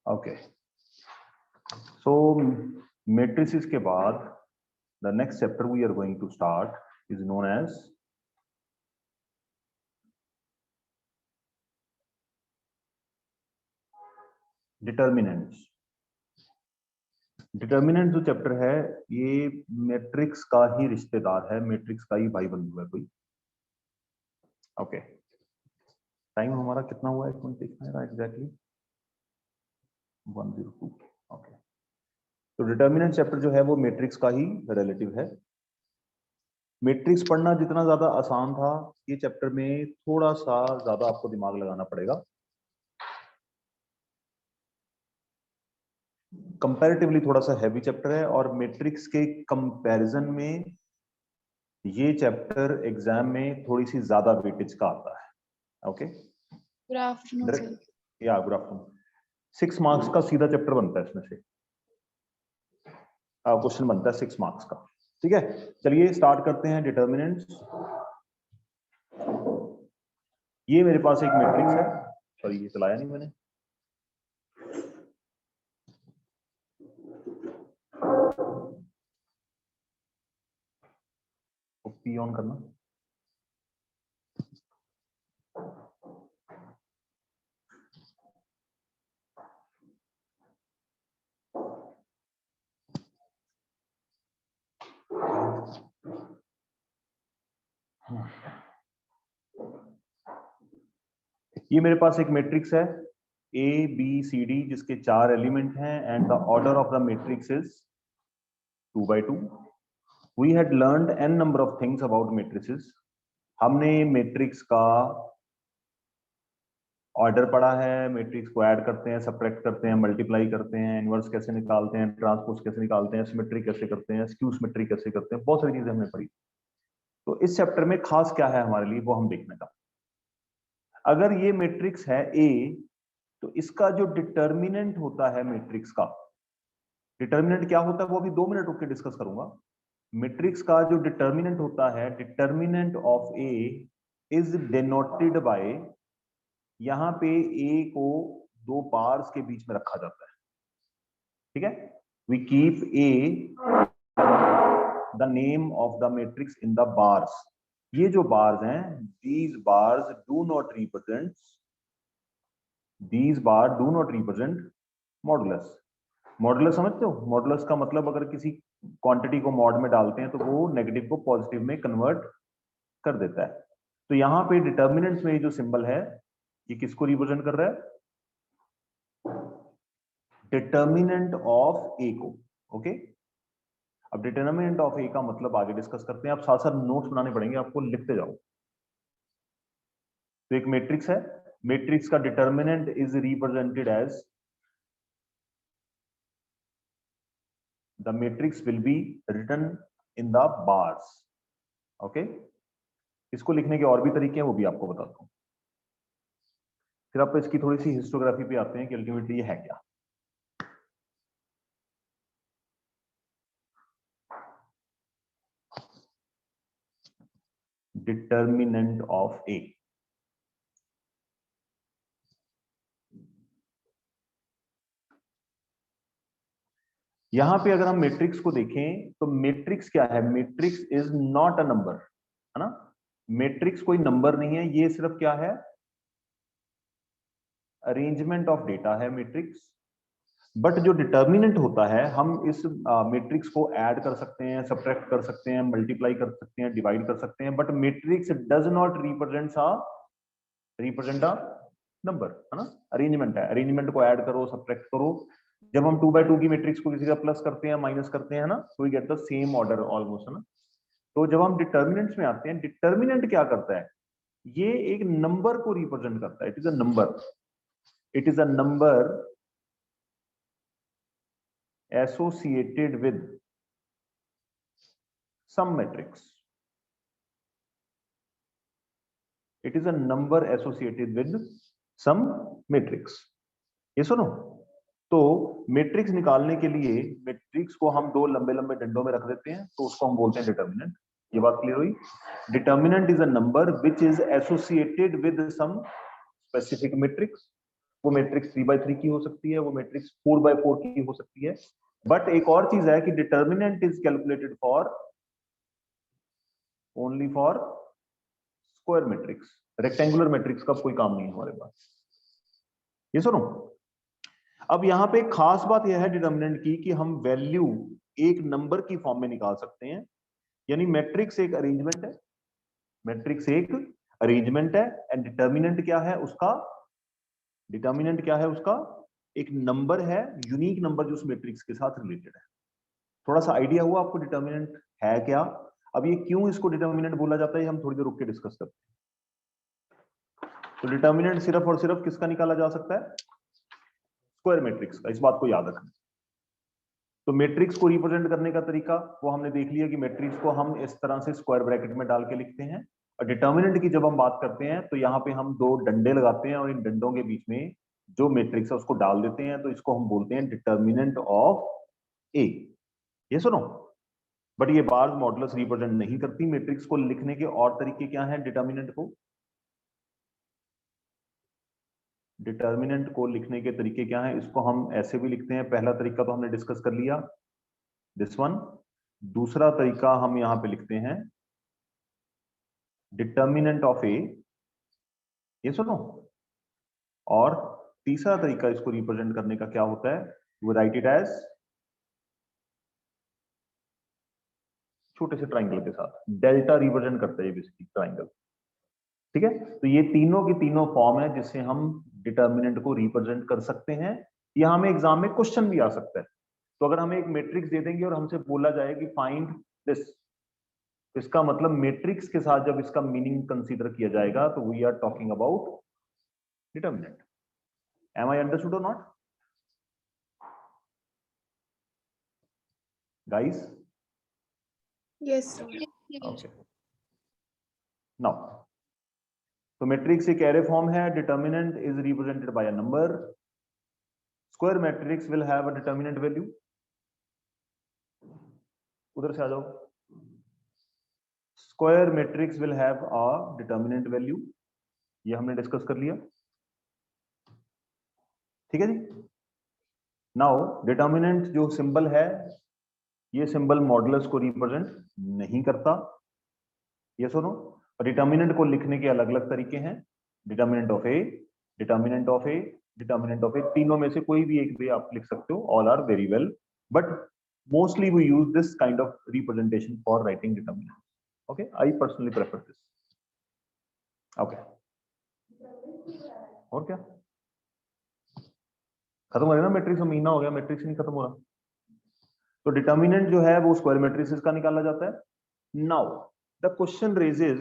Okay, सो matrices के बाद the next chapter we are going to start is known as determinants. Determinant जो chapter है ये matrix का ही रिश्तेदार है, मैट्रिक्स का ही भाई बंधु है कोई। ओके, टाइम हमारा कितना हुआ है? 1 मिनट देखना है एग्जैक्टली 102। ओके, तो डिटर्मिनेंट चैप्टर जो है वो मैट्रिक्स का ही रिलेटिव है। मैट्रिक्स पढ़ना जितना ज्यादा आसान था, ये चैप्टर में थोड़ा सा ज्यादा आपको दिमाग लगाना पड़ेगा। कंपैरेटिवली थोड़ा सा हैवी चैप्टर है, और मैट्रिक्स के कंपैरिजन में ये चैप्टर एग्जाम में थोड़ी सी ज्यादा वेटेज का आता है। Okay, good afternoon sir. या गुड आफ्टरनून। 6 मार्क्स का सीधा चैप्टर बनता है इसमें से, क्वेश्चन बनता है 6 मार्क्स का। ठीक है, चलिए स्टार्ट करते हैं डिटर्मिनेंट्स। ये मेरे पास एक मैट्रिक्स है, सॉरी ये चलाया नहीं मैंने। पी ऑन करना। ये मेरे पास एक मैट्रिक्स है ए बी सी डी, जिसके 4 एलिमेंट हैं, and the order of the matrix is 2 by 2। We had learned an number of things about matrices. हमने मैट्रिक्स का ऑर्डर पढ़ा है, मैट्रिक्स को ऐड करते हैं, सब्ट्रैक्ट करते हैं, मल्टीप्लाई करते हैं, इनवर्स कैसे निकालते हैं, ट्रांसपोज कैसे निकालते हैं, सिमेट्री कैसे करते हैं, स्क्यू सिमेट्री कैसे करते हैं, बहुत सारी चीजें हमने पढ़ी। तो इस चैप्टर में खास क्या है हमारे लिए वो हम देखने का। अगर ये मैट्रिक्स है ए, तो इसका जो डिटर्मिनेंट होता है मैट्रिक्स का, डिटर्मिनेंट क्या होता है वो अभी 2 मिनट रुक के डिस्कस करूंगा। मैट्रिक्स का जो डिटर्मिनेंट होता है, determinant of A is denoted by, यहां पे ए को 2 बार्स के बीच में रखा जाता है। ठीक है, we keep a the name of the matrix in the bars. ये जो बार्स हैं, these bars do not represent, these bar do not represent modulus. Modulus समझते हो? मॉडुलस का मतलब अगर किसी क्वांटिटी को मॉड में डालते हैं तो वो नेगेटिव को पॉजिटिव में कन्वर्ट कर देता है। तो यहां पे डिटर्मिनेंट्स में ये जो सिंबल है ये किसको रिप्रेजेंट कर रहा है? डिटर्मिनेंट ऑफ ए को। ओके, अब डिटर्मिनेंट ऑफ ए का मतलब आगे डिस्कस करते हैं। आप साथ साथ नोट्स बनाने पड़ेंगे आपको, लिखते जाओ। तो एक मैट्रिक्स है, मैट्रिक्स का determinant is represented as, the matrix will be written in the bars। Okay, इसको लिखने के और भी तरीके हैं, वो भी आपको बताता हूं। फिर आप इसकी थोड़ी सी हिस्टोग्राफी पे आते हैं कि अल्टीमेटली ये है क्या। डिटर्मिनेंट ऑफ ए, यहां पे अगर हम मैट्रिक्स को देखें तो मैट्रिक्स क्या है? Matrix is not a number, है ना। मैट्रिक्स कोई नंबर नहीं है, ये सिर्फ क्या है? अरेंजमेंट ऑफ डेटा है मैट्रिक्स। बट जो डिटर्मिनेंट होता है, हम इस मैट्रिक्स को ऐड कर सकते हैं, सब्ट्रैक्ट कर सकते हैं, मल्टीप्लाई कर सकते हैं, डिवाइड कर सकते हैं, but matrix does not represent a number, है ना। अरेंजमेंट है, अरेंजमेंट को ऐड करो, सब्ट्रैक्ट करो। जब हम 2 by 2 की मैट्रिक्स को किसी का प्लस करते हैं, माइनस करते हैं ना, तो we get the same order almost, है ना। तो जब हम डिटर्मिनेंट्स में आते हैं, डिटर्मिनेंट क्या करता है? ये एक नंबर को रिप्रेजेंट करता है। It is a number, it is a number associated with some matrix। It is a number associated with some matrix. ये सुनो, तो मैट्रिक्स निकालने के लिए मैट्रिक्स को हम दो लंबे लंबे डंडों में रख देते हैं, तो उसको हम बोलते हैं डिटर्मिनेंट। ये बात क्लियर हुई? Determinant is a number which is associated with some specific matrix. वो मैट्रिक्स 3x3 की हो सकती है, वो मैट्रिक्स 4x4 की हो सकती है। बट एक और चीज है कि determinant is calculated for only for square matrix. Rectangular matrix का कोई काम नहीं है हमारे पास। ये सुनो, अब यहां पे खास बात यह है डिटर्मिनेंट की कि हम वैल्यू एक नंबर की फॉर्म में निकाल सकते हैं। यानी मैट्रिक्स एक अरेंजमेंट है, मैट्रिक्स एक अरेंजमेंट है, एंड डिटर्मिनेंट क्या है उसका? डिटर्मिनेंट क्या है उसका? एक नंबर है, यूनिक नंबर जो उस मैट्रिक्स के साथ रिलेटेड है। थोड़ा सा आइडिया हुआ आपको डिटर्मिनेंट है क्या? अब ये क्यों इसको डिटर्मिनेंट बोला जाता है हम थोड़ी देर रुक के डिस्कस करते हैं। तो डिटर्मिनेंट सिर्फ और सिर्फ किसका निकाला जा सकता है? स्क्वायर मैट्रिक्स का। इस बात को याद रखना। तो मैट्रिक्स को रिप्रेजेंट करने का तरीका वो हमने देख लिया कि मैट्रिक्स को हम इस तरह से स्क्वायर ब्रैकेट में डाल के लिखते हैं। और डिटर्मिनेंट की जब हम बात करते हैं तो यहाँ पे हम दो डंडे लगाते हैं और इन डंडों के बीच में जो मैट्रिक्स है उसको डाल देते हैं, तो इसको हम बोलते हैं डिटर्मिनेंट ऑफ ए। ये सुनो, बट ये बार मॉडुलस रिप्रेजेंट नहीं करती। मैट्रिक्स को लिखने के और तरीके क्या हैं? डिटर्मिनेंट को लिखने के तरीके क्या हैं? इसको हम ऐसे भी लिखते हैं। पहला तरीका तो हमने डिस्कस कर लिया, दिस वन। दूसरा तरीका हम यहां पे लिखते हैं डिटर्मिनेंट ऑफ ए। ये सुनो, और तीसरा तरीका इसको रिप्रेजेंट करने का क्या होता है? वो राइट इट एज छोटे से ट्राइंगल के साथ। डेल्टा रिप्रेजेंट करता है बेसिकली ट्राइंगल। ठीक है, तो ये तीनों की तीनों फॉर्म है जिससे हम डिटर्मिनेंट को रिप्रेजेंट कर सकते हैं। यह हमें एग्जाम में क्वेश्चन भी आ सकता है। तो अगर हमें एक मैट्रिक्स दे देंगे और हमसे बोला जाए कि फाइंड दिस, इसका मतलब मैट्रिक्स के साथ जब इसका मीनिंग कंसीडर किया जाएगा तो we are talking about determinant. Am I understood or not guys? Yes, sir. Okay, now तो मैट्रिक्स एक एरे फॉर्म है। Determinant is represented by a number. Square matrix will have a determinant value. उधर से आ जाओ। Square matrix will have a determinant value. ये हमने discuss कर लिया। ठीक है जी। नाउ डिटर्मिनेंट जो सिंबल है, ये सिंबल मॉडुलस को रिप्रेजेंट नहीं करता। ये सुनो, डिटर्मिनेंट को लिखने के अलग अलग तरीके हैं। Determinant of A, determinant of A, determinant of A, तीनों में से कोई भी एक वे आप लिख सकते हो। All are very well, but mostly we use this kind of representation for writing determinant. Okay, I personally prefer this. Okay, और क्या खत्म हो गया ना मैट्रिक्स? महीना हो गया, मैट्रिक्स नहीं खत्म हो रहा। तो डिटर्मिनेंट जो है वो स्क्वायर मैट्रिक्स का निकाला जाता है। Now the question raises,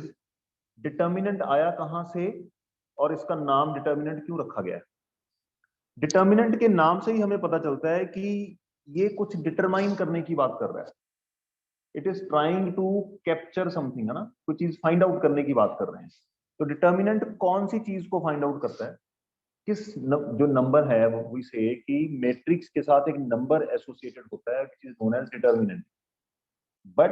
determinant आया कहां से और इसका नाम डिटर्मिनेंट क्यों रखा गया है? डिटर्मिनेंट के नाम से ही हमें पता चलता है कि ये कुछ डिटरमाइन करने की बात कर रहा है। It is trying to capture something, है ना, कुछ चीज फाइंड आउट करने की बात कर रहे हैं। तो डिटर्मिनेंट कौन सी चीज को फाइंड आउट करता है? जो नंबर है वो से कि मैट्रिक्स के साथ एक नंबर एसोसिएटेड होता है which is known as determinant. But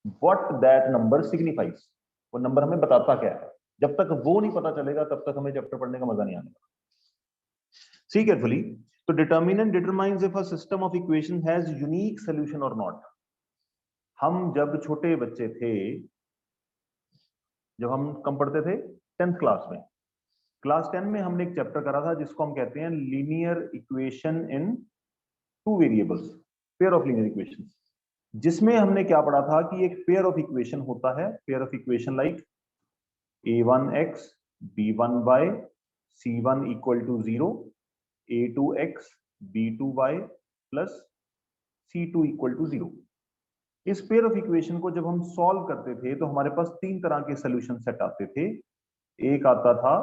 what that number signifies, वो नंबर हमें बताता क्या है? जब तक वो नहीं पता चलेगा तब तक हमें चैप्टर पढ़ने का मजा नहीं आने वाला। See carefully. तो determinant determines if a system of equation has unique solution or not. हम जब छोटे बच्चे थे, जब हम कम पढ़ते थे 10th क्लास में, क्लास 10 में हमने एक चैप्टर करा था जिसको हम कहते हैं linear equation in two variables, pair of linear equations. जिसमें हमने क्या पढ़ा था कि एक पेयर ऑफ इक्वेशन होता है, pair of equation like a1x b1y c1 equal to 0, a2x b2y plus c2 equal to 0। इस पेयर ऑफ इक्वेशन को जब हम सॉल्व करते थे तो हमारे पास तीन तरह के सॉल्यूशन सेट आते थे। एक आता था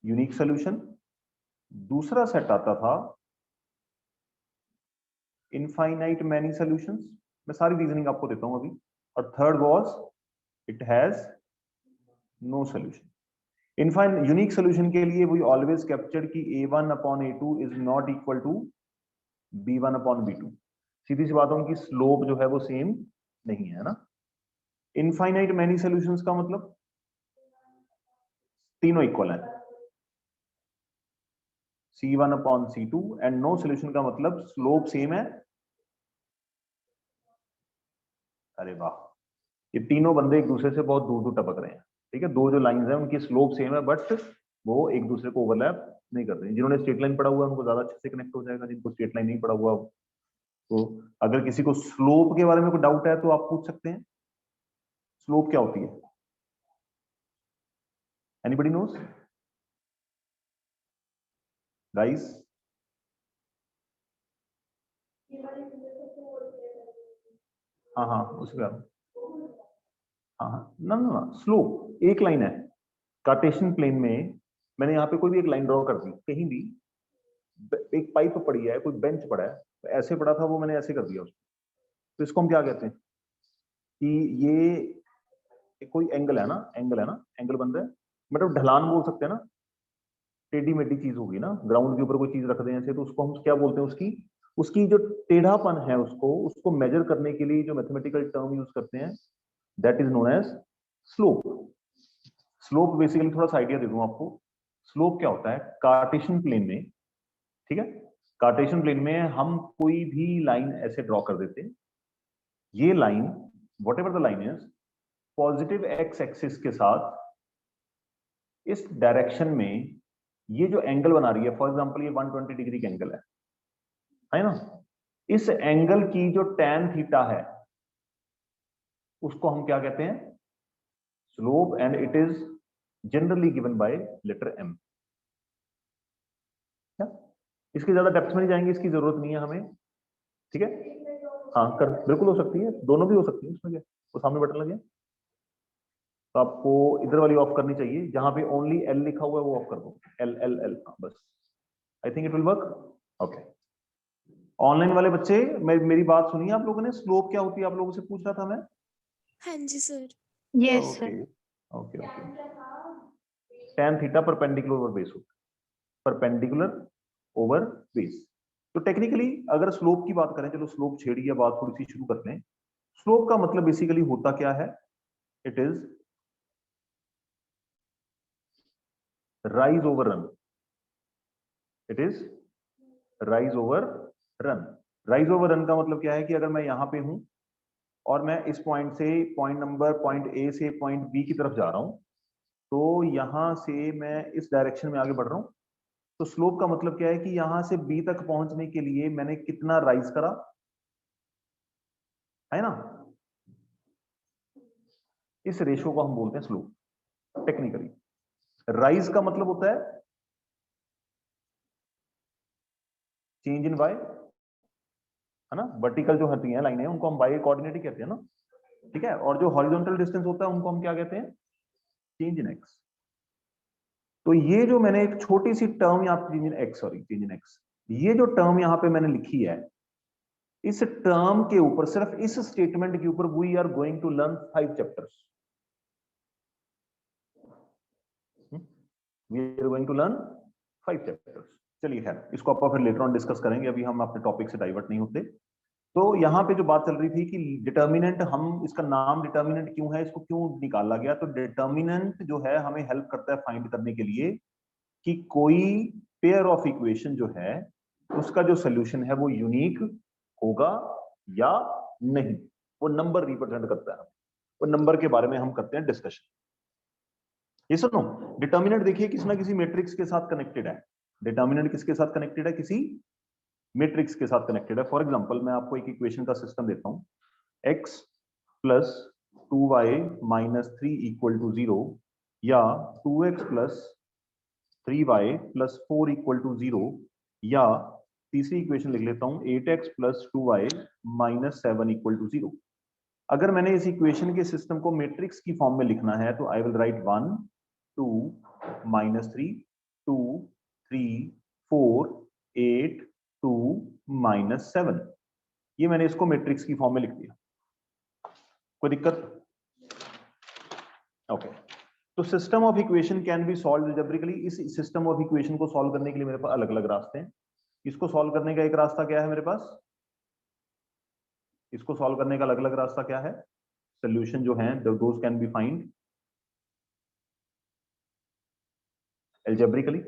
यूनिक सॉल्यूशन, दूसरा सेट आता था इनफाइनाइट मैनी सॉल्यूशंस, मैं सारी रीजनिंग आपको देता हूं अभी, और third was it has no solution. Infinite unique solution के लिए वी ऑलवेज कैप्चर कि a1 upon a2 is not equal to b1 upon b2। सीधी सी बात है उनकी स्लोप जो है वो सेम नहीं है ना। इनफाइनाइट मैनी सॉल्यूशंस का मतलब तीनों इक्वल है, c1 upon c2 and no solution का मतलब स्लोप सेम है। अरे वाह, ये तीनों बंदे एक दूसरे से बहुत दूर दूर टपक रहे हैं। ठीक है, दो जो लाइंस हैं उनकी स्लोप सेम है बट वो एक दूसरे को ओवरलैप नहीं कर रहे। जिन्होंने स्ट्रेट लाइन पढ़ा हुआ है उनको ज्यादा अच्छे से कनेक्ट हो जाएगा, जिनको स्ट्रेट लाइन नहीं पढ़ा हुआ तो अगर किसी को स्लोप के बारे में कोई डाउट है तो आप पूछ सकते हैं। स्लोप क्या होती है? Anybody knows guys? हाँ हाँ उसके बारे में, हाँ हाँ ना ना ना, स्लोप एक लाइन है कार्टेशियन प्लेन में। मैंने यहाँ पे कोई भी एक लाइन ड्रॉ कर दी कहीं भी, एक पाइप पड़ी है, कोई बेंच पड़ा है, तो ऐसे पड़ा था वो मैंने ऐसे कर दिया उसको, तो इसको हम क्या कहते हैं कि ये कोई एंगल है ना, एंगल है ना, एंगल बन रहा है, मतलब ढलान बोल सकते हैं ना। टेढ़ी मेढ़ी चीज होगी ना, ग्राउंड के ऊपर कोई चीज रख दें ऐसे, तो उसको हम क्या बोलते हैं, उसकी उसकी जो टेढ़ापन है उसको उसको मेजर करने के लिए जो मैथमेटिकल टर्म यूज करते हैं that is known as slope. Slope basically थोड़ा सा आइडिया दे दूं आपको, स्लोप क्या होता है कार्टेशियन प्लेन में। ठीक है, कार्टेशियन प्लेन में हम कोई भी लाइन ऐसे ड्रॉ कर देते हैं, ये line what ever the line is positive x axis के साथ इस डायरेक्शन में ये जो एंगल बना रही है, फॉर एग्जांपल ये 120 डिग्री का एंगल है ना, इस एंगल की जो tan थीटा है उसको हम क्या कहते हैं, slope, and it is generally given by letter m। क्या इसके ज्यादा डेप्थ में नहीं जाएंगे, इसकी जरूरत नहीं है हमें। ठीक है, हाँ कर बिल्कुल हो सकती है, दोनों भी हो सकती है, उसमें क्या, वो सामने बटन लगे तो आपको इधर वाली ऑफ करनी चाहिए, जहां पे ओनली एल लिखा हुआ है वो ऑफ कर दो, एल एल एल, बस। I think it will work. Okay, online वाले बच्चे मेरी बात सुनिए, आप लोगों ने स्लोप क्या होती है आप लोगों से पूछ रहा था मैं। हाँ जी sir. Yes, okay sir. Okay okay, tan theta perpendicular over base होता है, परपेंडिकुलर ओवर बेस। तो टेक्निकली अगर स्लोप की बात करें, चलो स्लोप छेड़िए, बात थोड़ी सी शुरू करते हैं। स्लोप का मतलब बेसिकली होता क्या है, it is rise over run, it is rise over run. Rise over run का मतलब क्या है कि अगर मैं यहां पे हूं और मैं इस पॉइंट से पॉइंट नंबर पॉइंट ए से पॉइंट बी की तरफ जा रहा हूं, तो यहां से मैं इस डायरेक्शन में आगे बढ़ रहा हूं, तो स्लोप का मतलब क्या है कि यहां से बी तक पहुंचने के लिए मैंने कितना राइज करा, है ना। इस रेशो को हम बोलते हैं स्लोप टेक्निकली। राइज का मतलब होता है चेंज इन वाई, है ना, वर्टिकल जो होती हैं लाइनें उनको हम वाई कोऑर्डिनेट ही कहते हैं ना। ठीक है, और जो हॉरिजॉन्टल डिस्टेंस होता है उनको हम क्या कहते हैं, चेंज इन एक्स। तो ये जो मैंने एक छोटी सी टर्म यहाँ पे change in x, sorry change in x, ये जो टर्म यहाँ पे मैंने लिखी है, इस टर्म के ऊपर, सिर्फ इस स्टेटमेंट के ऊपर we are going to learn 5 chapters. We are going to learn 5 chapters. चलिए खैर, इसको आप फिर लेटर ऑन डिस्कस करेंगे, अभी हम अपने टॉपिक से डाइवर्ट नहीं होते। तो यहाँ पे जो बात चल रही थी कि डिटर्मिनेंट, हम इसका नाम डिटर्मिनेंट क्यों है, इसको क्यों निकाला गया, तो डिटर्मिनेंट जो है हमें हेल्प करता है फाइंड करने के लिए कि कोई पेयर ऑफ इक्वेशन जो है उसका जो सोल्यूशन है वो यूनिक होगा या नहीं, वो नंबर रिप्रेजेंट करता है, वो नंबर के बारे में हम करते हैं डिस्कशन। ये सुनो, डिटर्मिनेंट देखिए किसी ना किसी मैट्रिक्स के साथ कनेक्टेड है। डिटर्मिनेंट किसके साथ कनेक्टेड है, किसी मैट्रिक्स के साथ कनेक्टेड है। फॉर एग्जांपल मैं आपको एक इक्वेशन का सिस्टम देता हूं, x plus 2y minus 3 equal to 0, या 2x plus 3y plus 4 equal to 0, या तीसरी इक्वेशन लिख लेता हूं 8x plus 2y minus 7 equal to 0। अगर मैंने इस इक्वेशन के सिस्टम को मैट्रिक्स की फॉर्म में लिखना है तो I will write 1 2 minus 3 2 3 4 8 2 minus 7। ये मैंने इसको मैट्रिक्स की फॉर्म में लिख दिया, कोई दिक्कत? ओके, तो system of equation can be solve algebraically. इस सिस्टम ऑफ इक्वेशन को सॉल्व करने के लिए मेरे पास अलग अलग रास्ते हैं। इसको सॉल्व करने का एक रास्ता क्या है मेरे पास, इसको सॉल्व करने का अलग अलग रास्ता क्या है, सोल्यूशन जो है those can be find algebraically.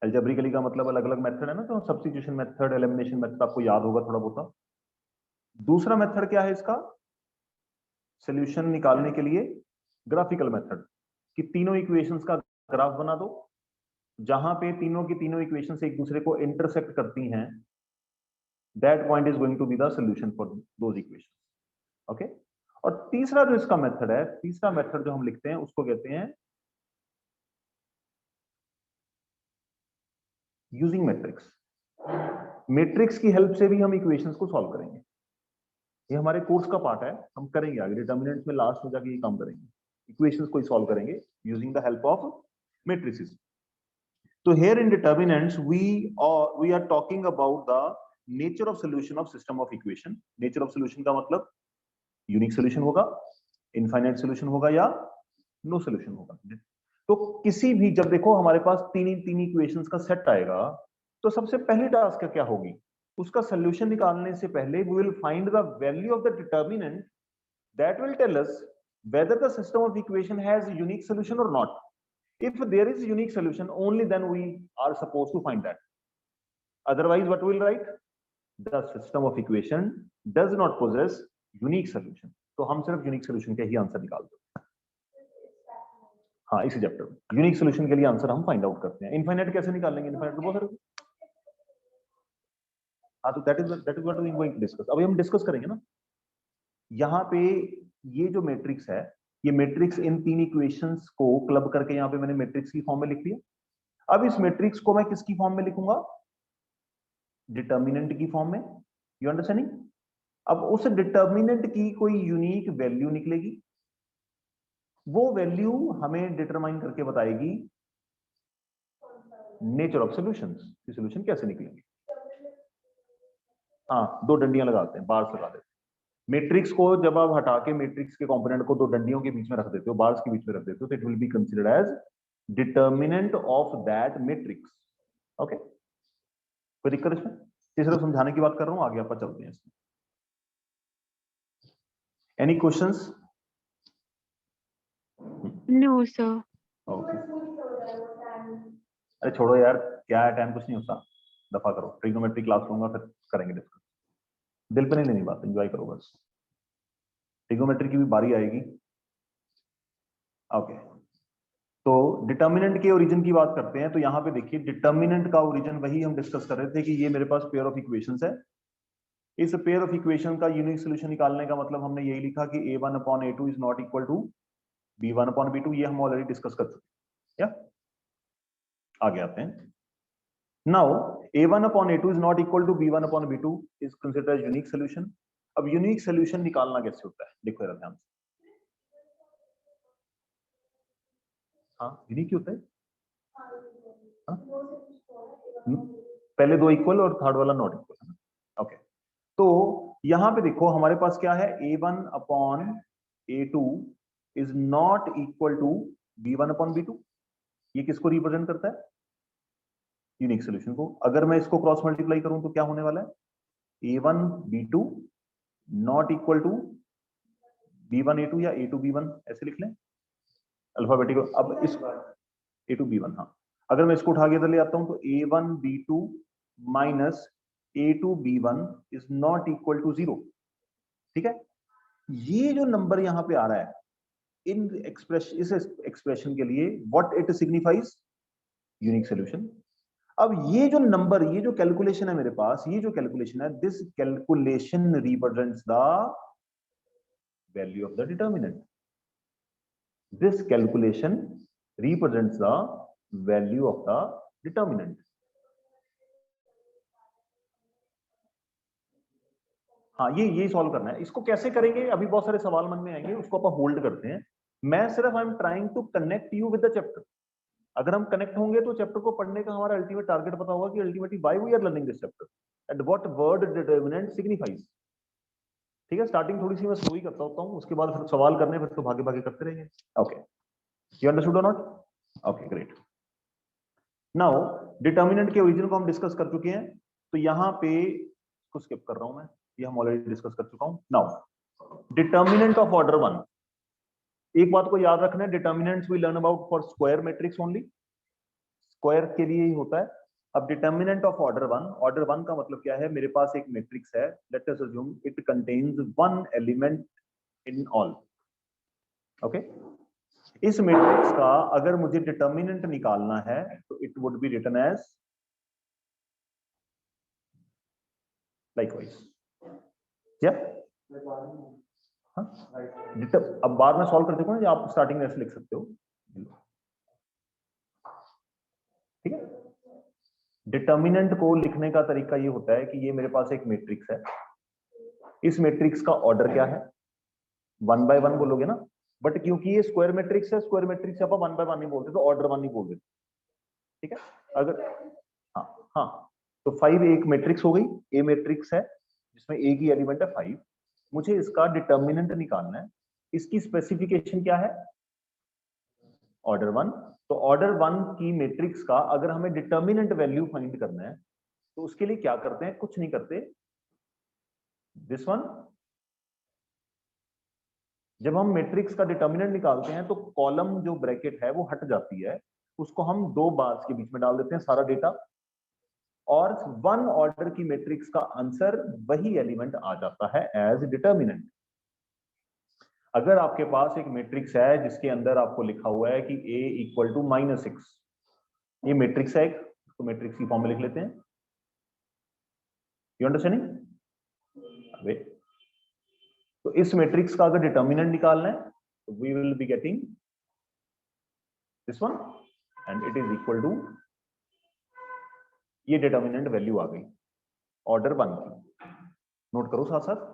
Algebraically का मतलब अलग अलग मेथड है ना, तो सब्स्टिट्यूशन मेथड, एलिमिनेशन मेथड आपको याद होगा थोड़ा बहुत। दूसरा मेथड क्या है इसका, सोल्यूशन निकालने के लिए ग्राफिकल मेथड, कि तीनों इक्वेशंस का ग्राफ बना दो, जहां पे तीनों की तीनों इक्वेशंस एक दूसरे को इंटरसेक्ट करती हैं, that point is going to be the solution for those equations. Okay. और तीसरा जो इसका मेथड है, तीसरा मेथड जो हम लिखते हैं उसको कहते हैं यूजिंग मैट्रिक्स। मैट्रिक्स की हेल्प से भी हम इक्वेशंस को सॉल्व करेंगे। ये हमारे कोर्स का पार्ट है, हम करेंगे आगे डिटर्मिनेंट में लास्ट में जाके ये काम करेंगे, इक्वेशंस को सॉल्व करेंगे using the help of matrices. तो here in determinants we are talking about the nature of solution of system of equation। nature of solution का मतलब यूनिक सोल्यूशन होगा, इनफाइनाइट सोल्यूशन होगा, या नो सोल्यूशन होगा। तो किसी भी, जब देखो हमारे पास तीन इक्वेशंस का सेट आएगा, तो सबसे पहली टास्क क्या होगी, उसका सोल्यूशन निकालने से पहले we will find the value of the determinant that will tell us whether the system of equation has a unique solution or not। if there is a unique solution, only then we are supposed to find that, otherwise what we will write, the system of equation does not possess unique solution। तो हम सिर्फ unique solution के ही answer निकाल दो। हाँ, इसी chapter में unique solution के लिए आंसर हम फाइंड आउट करते हैं। इनफाइनाइट कैसे निकालेंगे, इनफाइनाइट तो बहुत सारे। हाँ, तो that is what we are going to discuss. अभी हम डिस्कस करेंगे ना। यहाँ पे ये जो मैट्रिक्स है, ये मैट्रिक्स इन तीन इक्वेशंस को क्लब करके यहाँ पे मैंने मैट्रिक्स की फॉर्म में लिख दिया। अब इस मैट्रिक्स को मैं किसकी फॉर्म में लिखूंगा, डिटर्मिनेंट की फॉर्म में। You understanding. अब उस डिटर्मिनेंट की कोई यूनिक वैल्यू निकलेगी, वो वैल्यू हमें डिटरमाइन करके बताएगी नेचर ऑफ सॉल्यूशंस, कि सॉल्यूशन कैसे निकलेंगे। हाँ, दो डंडियां लगाते हैं, बार्स लगा देते हैं। मैट्रिक्स को जब आप हटा के मैट्रिक्स के कंपोनेंट को दो डंडियों के बीच में रख देते हो, बार्स के बीच में रख देते हो, तो it will be considered as determinant of that matrix. Okay, कोई दिक्कत इसमें? ये सिर्फ समझाने की बात कर रहा हूं, आगे आप चलते हैं इसमें। Any questions? No, sir. Okay. अरे छोड़ो यार, क्या है, टाइम कुछ नहीं होता, दफा करो। ट्रिग्नोमेट्री क्लास लूंगा, फिर करेंगे डिस्कस। दिल पे नहीं लेनी बात, एंजॉय करो बस। ट्रिग्नोमेट्री की भी बारी आएगी। ओके, तो डिटर्मिनेंट के ओरिजिन की बात करते हैं। तो यहाँ पे देखिए, डिटर्मिनेंट का ओरिजिन वही हम डिस्कस कर रहे थे कि ये मेरे पास पेयर ऑफ इक्वेशंस है। इस पेयर ऑफ इक्वेशन का यूनिक सोल्यूशन निकालने का मतलब हमने यही लिखा कि a1/a2 is not equal to b1/b2। ये हम ऑलरेडी डिस्कस कर चुके हैं। आगे आते हैं। Now a1/a2 is not equal to b1/b2 is considered as unique solution. अब यूनिक सोल्यूशन निकालना कैसे होता है, देखो जरा ध्यान से। हाँ, यूनिक क्यों होता है? हाँ? पहले दो इक्वल और थर्ड वाला नॉट इक्वल है ना। ओके, तो यहां पे देखो हमारे पास क्या है, a1/a2 is not equal to b1/b2। ये किसको रिप्रेजेंट करता है, यूनिक सोल्यूशन को। अगर मैं इसको क्रॉस मल्टीप्लाई करूं तो क्या होने वाला है, a1b2 not equal to b1a2 या a2b1, ऐसे लिख लें अल्फाबेटिकल। अब इस a2b1, हाँ, अगर मैं इसको उठा के इधर ले आता हूं तो a1b2 minus a2b1 is not equal to 0। ठीक है, ये जो नंबर यहां पे आ रहा है इन एक्सप्रेशन, इस एक्सप्रेशन के लिए what it signifies, unique solution. अब ये जो नंबर, ये जो कैलकुलेशन है मेरे पास, ये जो कैलकुलेशन है, this calculation represents the value of the determinant. This calculation represents the value of the determinant. हाँ, ये सॉल्व करना है। इसको कैसे करेंगे, अभी बहुत सारे सवाल मन में आएंगे, उसको अपन होल्ड करते हैं। मैं सिर्फ I am trying to connect you with the chapter. अगर हम कनेक्ट होंगे तो चैप्टर को पढ़ने का हमारा अल्टीमेट टारगेट पता होगा कि ultimately why we are learning this chapter and what word determinant signifies. ठीक है, स्टार्टिंग थोड़ी सी मैं स्लो ही करता होता हूँ, उसके बाद फिर सवाल करने फिर तो भागे भागे करते रहेंगे। Okay, you understood or not? Okay great. Now determinant के ओरिजिन को हम डिस्कस कर चुके हैं, तो यहाँ पे इसको स्किप कर रहा हूं मैं, ये हम ऑलरेडी डिस्कस कर चुका हूं। नाउ डिटर्मिनेंट ऑफ ऑर्डर 1, एक बात को याद रखना है, determinants we learn about for square matrix only, square के लिए ही होता है। अब डिटर्मिनेंट ऑफ ऑर्डर 1, ऑर्डर 1 का मतलब क्या है, मेरे पास एक मैट्रिक्स है, let us assume it contains one element in all. Okay, इस मैट्रिक्स का अगर मुझे डिटर्मिनेंट निकालना है तो it would be written as likewise, क्या? हाँ, अब बाद में सॉल्व कर देखो ना, आप स्टार्टिंग में ऐसे लिख सकते हो, ठीक है। डिटर्मिनेंट को लिखने का तरीका ये होता है कि ये मेरे पास एक मैट्रिक्स है, इस मैट्रिक्स का ऑर्डर क्या है, 1 बाय 1 बोलोगे ना, बट क्योंकि ये स्क्वायर मैट्रिक्स है, स्क्वायर मैट्रिक्स आप 1 बाय 1 नहीं बोलते, तो ऑर्डर 1 नहीं बोलते, ठीक है। अगर हाँ हाँ, तो 5 एक मैट्रिक्स हो गई, ए मैट्रिक्स है जिसमें ए की एलिमेंट है 5, मुझे इसका डिटर्मिनेंट निकालना है, इसकी स्पेसिफिकेशन क्या है, ऑर्डर 1। तो ऑर्डर 1 की मैट्रिक्स का अगर हमें डिटर्मिनेंट वैल्यू फाइंड करना है तो उसके लिए क्या करते हैं, कुछ नहीं करते, दिस वन। जब हम मैट्रिक्स का डिटर्मिनेंट निकालते हैं तो कॉलम जो ब्रैकेट है वो हट जाती है, उसको हम दो बार्स के बीच में डाल देते हैं सारा डेटा, और 1 ऑर्डर की मैट्रिक्स का आंसर वही एलिमेंट आ जाता है एज डिटर्मिनेंट। अगर आपके पास एक मैट्रिक्स है जिसके अंदर आपको लिखा हुआ है कि a इक्वल टू -6, ये मैट्रिक्स है एक, तो मैट्रिक्स की फॉर्म में लिख लेते हैं, यू अंडरस्टैंडिंग? वेट, तो इस मैट्रिक्स का अगर डिटर्मिनेंट निकालना है तो we will be getting this one and it is equal to, ये डिटर्मिनेंट वैल्यू आ गई ऑर्डर 1 की, नोट करो साथ साथ।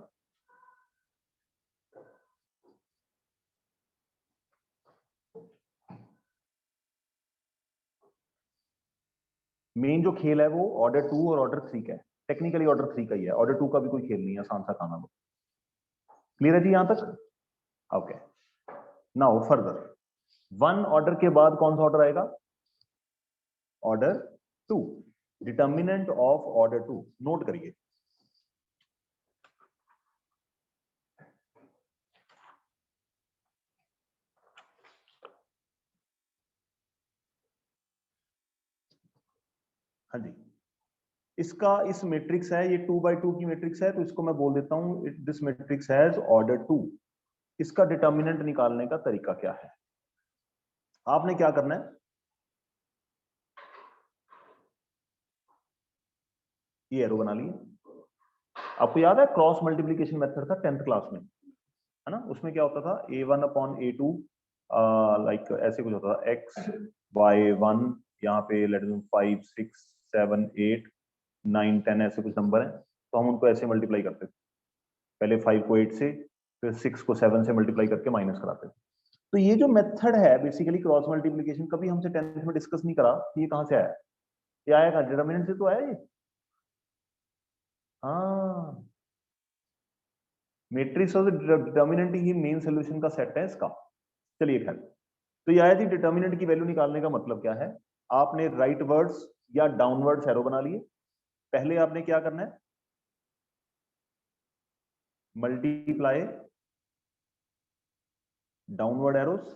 मेन जो खेल है वो ऑर्डर 2 और ऑर्डर 3 का है, टेक्निकली ऑर्डर 3 का ही है, ऑर्डर 2 का भी कोई खेल नहीं है, आसान सा काम है। क्लियर है जी यहां तक? ओके, नाउ फर्दर 1 ऑर्डर के बाद कौन सा ऑर्डर आएगा, order 2, determinant of order 2, note करिए। हाँ जी, इसका इस मैट्रिक्स है, ये 2 बाय 2 की मैट्रिक्स है, तो इसको मैं बोल देता हूं दिस मैट्रिक्स हैज ऑर्डर 2। इसका डिटर्मिनेंट निकालने का तरीका क्या है, आपने क्या करना है, ये एरो बना लिए। आपको याद है क्रॉस मल्टीप्लीकेशन मेथड था 10th क्लास में, है ना, उसमें क्या होता था, a1 अपॉन a2, लाइक ऐसे कुछ होता था, x y1, यहाँ पे लेट अस 5 6 7 8 9 10 ऐसे कुछ नंबर हैं, तो हम उनको ऐसे मल्टीप्लाई करते थे, पहले 5 को 8 से, फिर 6 को 7 से मल्टीप्लाई करके माइनस कराते थे। तो ये जो मेथड है बेसिकली क्रॉस मल्टीप्लीकेशन, कभी हमसे 10th में डिस्कस नहीं करा, ये कहां से आया, ये आया कहां, डिटर्मिनेंट से तो आया ये। हाँ, मैट्रिक्स और डिटर्मिनेंट ही मेन सोल्यूशन का सेट है इसका। चलिए खैर, तो यह है कि डिटर्मिनेंट की वैल्यू निकालने का मतलब क्या है, आपने राइट वर्ड्स या डाउनवर्ड्स एरो बना लिए, पहले आपने क्या करना है, मल्टीप्लाई डाउनवर्ड एरोस,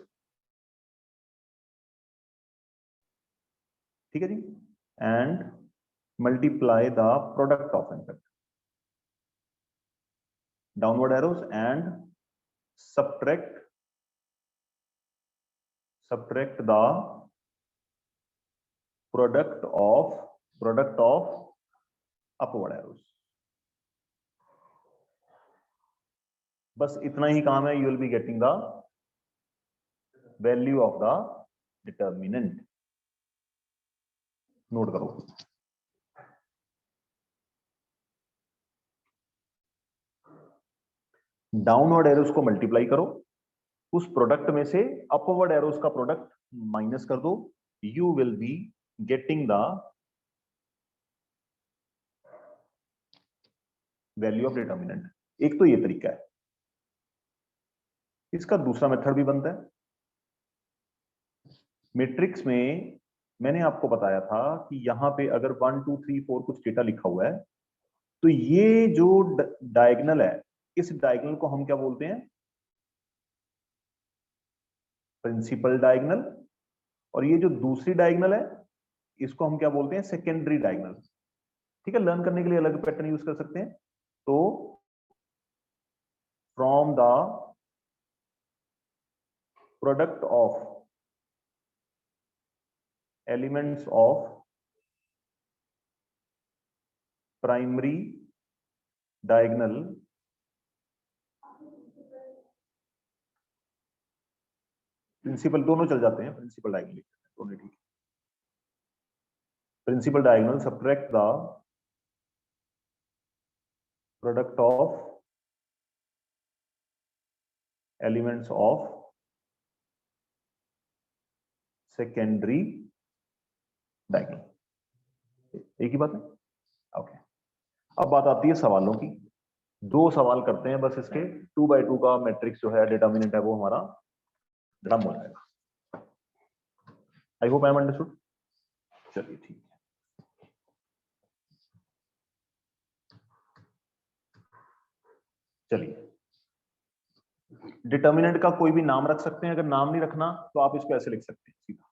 ठीक है जी, and multiply the product of in fact downward arrows and subtract the product of upward arrows। बस इतना ही काम है, you will be getting the value of the determinant, note करो। डाउनवर्ड एरोस को मल्टीप्लाई करो, उस प्रोडक्ट में से अपवर्ड एरोस का प्रोडक्ट माइनस कर दो, you will be getting the value of determinant. एक तो ये तरीका है। इसका दूसरा मेथड भी बनता है। मैट्रिक्स में मैंने आपको बताया था कि यहां पे अगर 1 2 3 4 कुछ डेटा लिखा हुआ है, तो ये जो डायगोनल है, इस डायगोनल को हम क्या बोलते हैं? Principal diagonal. और ये जो दूसरी डायगोनल है, इसको हम क्या बोलते हैं? Secondary diagonal. ठीक है, लर्न करने के लिए अलग पैटर्न यूज कर सकते हैं। तो from the product of elements of primary diagonal principal, दोनों चल जाते हैं, प्रिंसिपल डायगोनल दोनों ठीक है। Principal diagonal subtract the product of elements of secondary diagonal. एक ही बात है। ओके, अब बात आती है सवालों की। दो सवाल करते हैं बस इसके। 2 by 2 का मैट्रिक्स जो है, डिटर्मिनेंट है, वो हमारा ड्रम हो जाएगा। I hope I am understood. चलिए ठीक है। चलिए, डिटर्मिनेंट का कोई भी नाम रख सकते हैं। अगर नाम नहीं रखना तो आप इसको ऐसे लिख सकते हैं सीधा।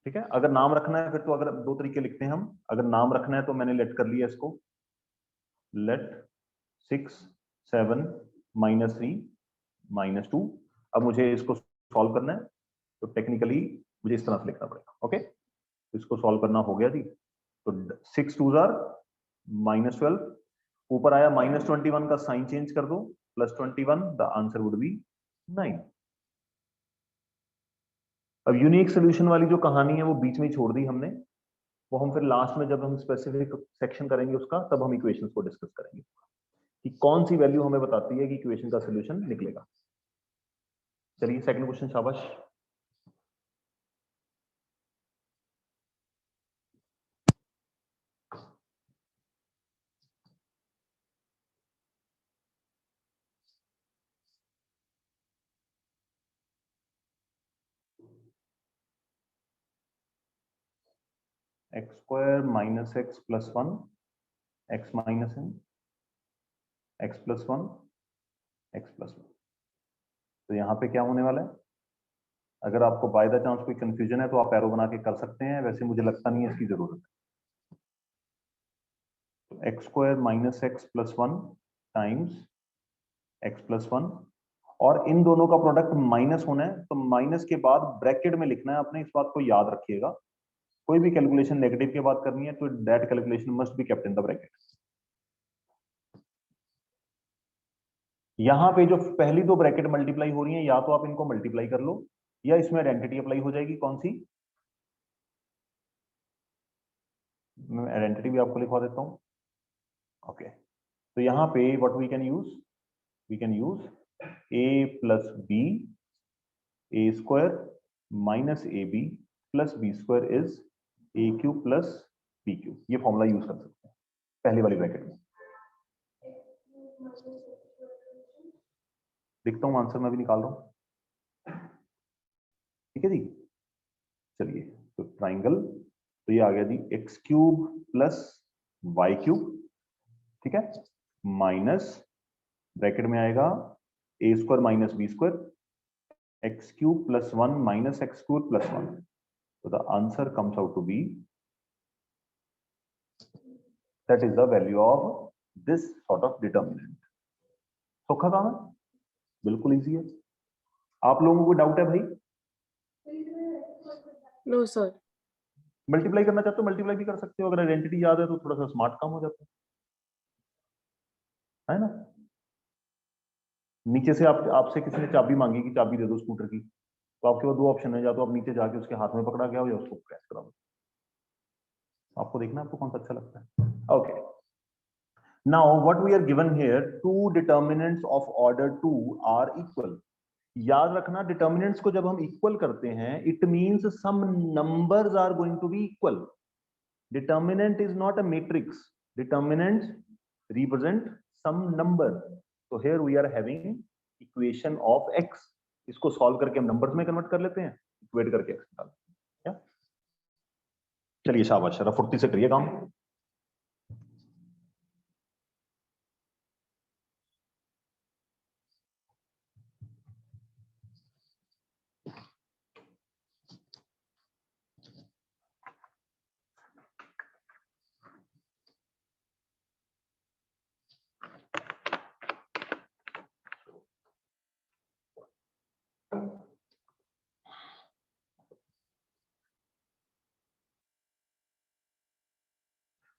ठीक है, अगर नाम रखना है फिर तो अगर दो तरीके लिखते हैं हम। अगर नाम रखना है तो मैंने लेट कर लिया इसको, लेट 6 7 -3 -2। अब मुझे इसको सॉल्व करना है, तो टेक्निकली मुझे इस तरह से लिखना पड़ेगा। ओके, इसको सॉल्व करना हो गया जी। तो 6 2 -12, ऊपर आया -21 का साइन चेंज कर दो, +21, द आंसर वुड बी 9। अब यूनिक सोल्यूशन वाली जो कहानी है वो बीच में ही छोड़ दी हमने। वो हम फिर लास्ट में जब हम स्पेसिफिक सेक्शन करेंगे उसका, तब हम इक्वेशंस को डिस्कस करेंगे कि कौन सी वैल्यू हमें बताती है कि इक्वेशन का सोल्यूशन निकलेगा। चलिए सेकंड क्वेश्चन, शाबाश। x² - x + 1 x - n x + 1 x + 1। तो यहाँ पे क्या होने वाला है? अगर आपको बाय द चांस कोई कंफ्यूजन है तो आप एरो बना के कर सकते हैं, वैसे मुझे लगता नहीं है इसकी जरूरत है। तो x² - x + 1 टाइम्स x + 1, और इन दोनों का प्रोडक्ट माइनस होना है, तो माइनस के बाद ब्रैकेट में लिखना है आपने। इस बात को याद रखिएगा, कोई भी कैलकुलेशन नेगेटिव की बात करनी है तो that calculation must be kept in the bracket. यहां पे जो पहली दो ब्रैकेट मल्टीप्लाई हो रही हैं, या तो आप इनको मल्टीप्लाई कर लो या इसमें आइडेंटिटी अप्लाई हो जाएगी। कौन सी? मैं आइडेंटिटी भी आपको लिखवा देता हूं। ओके, तो यहां पे what we can use a + b a² - ab + b² is a³ + b³। ये फॉर्मूला यूज कर सकते हैं पहली वाली ब्रैकेट में। लिखता हूं, आंसर मैं भी निकाल रहा हूं। ठीक है जी। चलिए, तो ट्राइंगल, तो ये आ गया जी x³ + y³। ठीक है, माइनस ब्रैकेट में आएगा a² - b² x³ + 1 - x³ + 1। so the answer comes out to be, that is the value of this sort of determinant। सौखा काम है, बिल्कुल इजी है। आप लोगों को डाउट है भाई? No, sir. मल्टीप्लाई करना चाहते हो मल्टीप्लाई भी कर सकते हो, अगर आइडेंटिटी याद है तो थोड़ा सा स्मार्ट काम हो जाता है ना। नीचे से आपसे किसी ने चाबी मांगी कि चाबी दे दो स्कूटर की, तो आपके पास दो ऑप्शन है, या तो आप नीचे जाके उसके हाथ में पकड़ा गया हो या उसको प्रेस करा दो। आपको देखना आपको कौन सा अच्छा लगता है। Okay, now what we are given here, two determinants of order 2 are equal. याद रखना, डिटर्मिनेंट्स को जब हम इक्वल करते हैं, it means some numbers are going to be equal. Determinant is not a matrix. determinants represent some number, so here we are having equation of x, इसको solve करके हम नंबर्स में कन्वर्ट कर लेते हैं, इक्वेट करके x निकालते हैं। क्या चलिए शाबाश, जरा फुर्ती से करिए काम।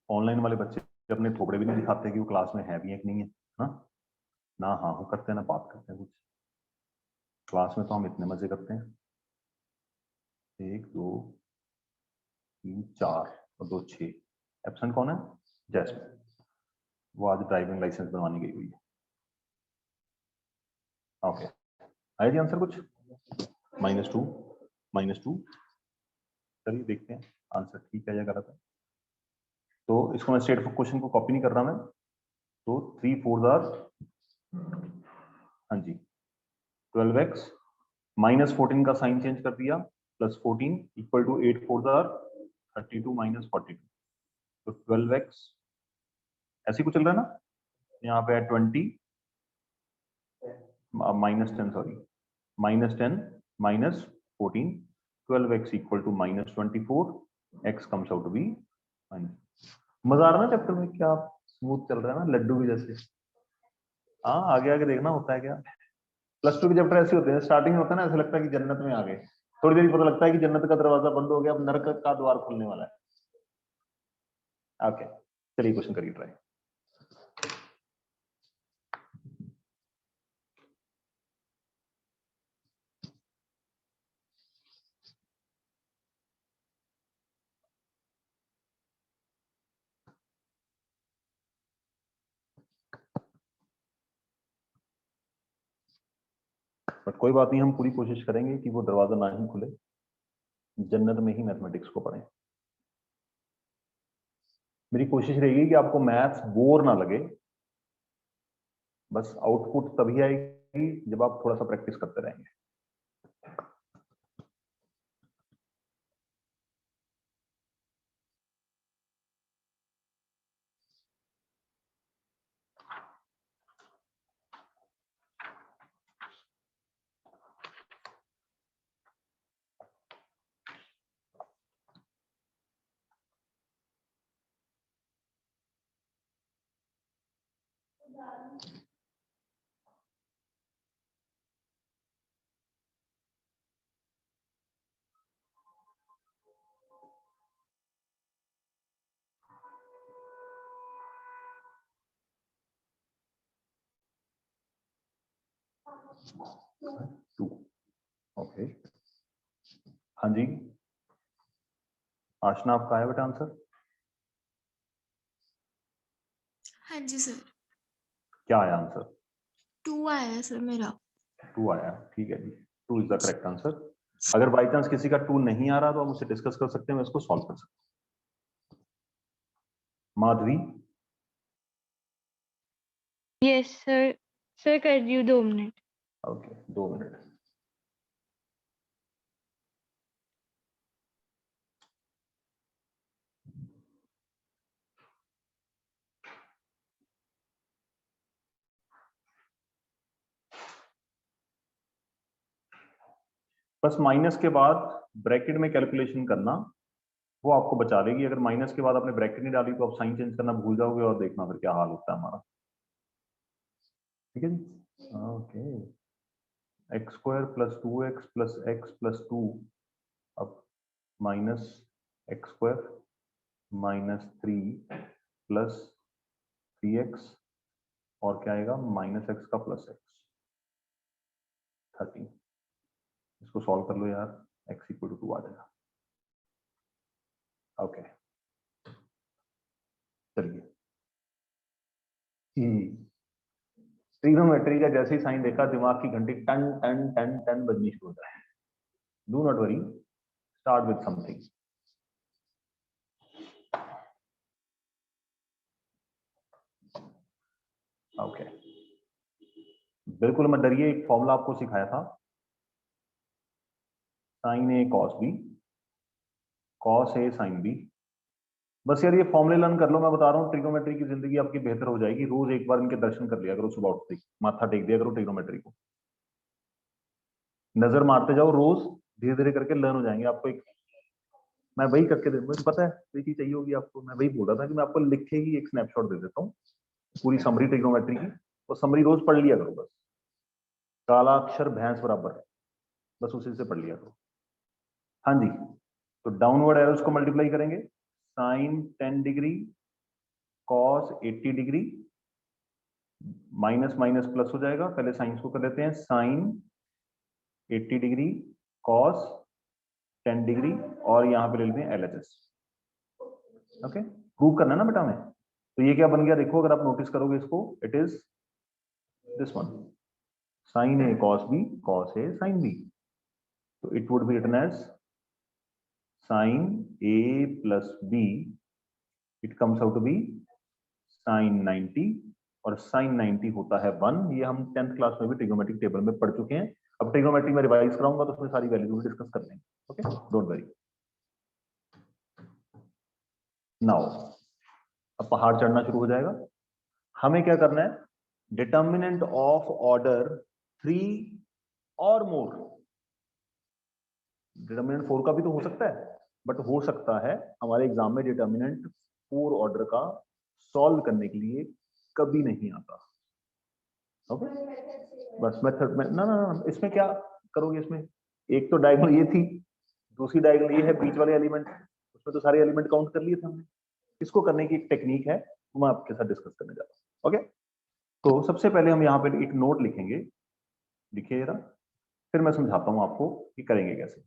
ऑनलाइन वाले बच्चे अपने थोपड़े भी नहीं दिखाते कि वो क्लास में है भी है कि नहीं है, हाँ ना, हाँ वो करते हैं ना बात करते हैं कुछ। क्लास में तो हम इतने मजे करते हैं, 1 2 3 4 और 2 6। एब्सेंट कौन है? जैस्मिन, वो आज ड्राइविंग लाइसेंस बनवाने गई हुई है। ओके, आया जी आंसर कुछ? -2 चलिए देखते हैं आंसर ठीक है या गलत है। तो इसको मैं स्टेट क्वेश्चन को कॉपी नहीं कर रहा मैं, तो 3 4 आर, हाँ जी 12x, -14 का साइन चेंज कर दिया, +14 इक्वल टू 8 4 आर 32 -42, तो 12x ऐसे ही कुछ चल रहा है ना, यहाँ पे है 20 -10 sorry -10 -14, 12x equal to -24, x comes out to be मजा आ रहा है ना चैप्टर में, क्या स्मूथ चल रहा है ना लड्डू भी जैसे। हाँ आगे आगे देखना होता है क्या, +2 के चैप्टर ऐसे होते हैं, स्टार्टिंग में होता है ना ऐसा लगता है कि जन्नत में आ गए, थोड़ी देर पता लगता है कि जन्नत का दरवाजा बंद हो गया, अब नरक का द्वार खुलने वाला है। ओके चलिए क्वेश्चन करिए ट्राई। बट कोई बात नहीं, हम पूरी कोशिश करेंगे कि वो दरवाजा ना ही खुले, जन्नत में ही मैथमेटिक्स को पढ़ें। मेरी कोशिश रहेगी कि आपको मैथ्स बोर ना लगे, बस आउटपुट तभी आएगी जब आप थोड़ा सा प्रैक्टिस करते रहेंगे। टू, ओके हाँ जी आशना, आपका है बेटा आंसर? हाँ जी सर। क्या आया आंसर? 2 आया सर मेरा। 2 आया, ठीक है जी, 2 इज द करेक्ट आंसर। अगर बाई चांस किसी का 2 नहीं आ रहा तो हम उससे डिस्कस कर सकते हैं, मैं इसको सॉल्व कर सकता हूँ। माधवी, यस सर, सर कर रही हूँ 2 मिनट। Okay 2 minute. बस माइनस के बाद ब्रैकेट में कैलकुलेशन करना, वो आपको बचा लेगी। अगर माइनस के बाद आपने ब्रैकेट नहीं डाली तो आप साइन चेंज करना भूल जाओगे और देखना फिर क्या हाल होता है हमारा। ठीक है जी, ओके। x² + 2x + x + 2, अब -x² -3 + 3x, और क्या आएगा -x का +x 13। इसको सॉल्व कर लो यार, x = 2 आ जाएगा। ओके चलिए, ट्रिग्नोमेट्री का जैसे ही साइन देखा दिमाग की घंटी टन टन टन टन बजनी शुरू हो जाए। Do not worry, start with something. Okay, बिल्कुल मत डरिए, एक फॉर्मूला आपको सिखाया था, sign a cos b, cos a sine B. बस यार ये फॉर्मूले लर्न कर लो, मैं बता रहा हूँ ट्रिग्नोमेट्री की जिंदगी आपकी बेहतर हो जाएगी। रोज एक बार इनके दर्शन कर लिया करो, सुबह उठते ही माथा टेक दिया करो ट्रिग्नोमेट्री को, नजर मारते जाओ रोज, धीरे धीरे करके लर्न हो जाएंगे आपको। एक मैं वही करके दे, मुझे पता है वही चीज चाहिए होगी आपको, मैं वही बोल रहा था कि मैं आपको लिख के ही एक स्नैपशॉट दे देता हूँ पूरी समरी ट्रिग्नोमेट्री की, और समरी रोज पढ़ लिया करो बस, काला अक्षर भैंस बराबर, बस उसी से पढ़ लिया करो। हाँ जी, तो डाउनवर्ड एरोस को मल्टीप्लाई करेंगे, sine 10 degree cos 80 degree, minus minus plus हो जाएगा, पहले साइंस को कर लेते हैं, साइन 80 डिग्री कॉस 10 डिग्री, और यहां पे ले लेते हैं LHS। ओके, प्रूव करना है ना बेटा में। तो ये क्या बन गया देखो, अगर आप नोटिस करोगे इसको, it is this one, sine a cos b, cos a sine b. तो it would be written as sine a plus b, it comes out to be sine 90, और साइन 90 होता है 1। ये हम 10th क्लास में भी ट्रिग्नोमेट्रिक टेबल में पढ़ चुके हैं। अब ट्रिग्नोमेट्री में रिवाइज कराऊंगा तो उसमें सारी वैल्यूज भी डिस्कस कर लेंगे। Okay, don't worry. नाउ अब पहाड़ चढ़ना शुरू हो जाएगा। हमें क्या करना है, डिटर्मिनेंट ऑफ ऑर्डर 3 और मोर। डिटर्मिनेंट 4 का भी तो हो सकता है, बट हो सकता है हमारे एग्जाम में डिटर्मिनेंट 4 ऑर्डर का सॉल्व करने के लिए कभी नहीं आता। ओके, बस मेथड में ना ना ना, इसमें क्या करोगे, इसमें एक तो डायगोनल ये थी, दूसरी डायगोनल ये है, बीच वाले एलिमेंट, उसमें तो सारे एलिमेंट काउंट कर लिए थे हमने। इसको करने की एक टेक्निक है, मैं आपके साथ डिस्कस करने जा रहा हूँ। ओके, तो सबसे पहले हम यहाँ पे एक नोट लिखेंगे, लिखिए जरा, फिर मैं समझाता हूँ आपको कि करेंगे कैसे।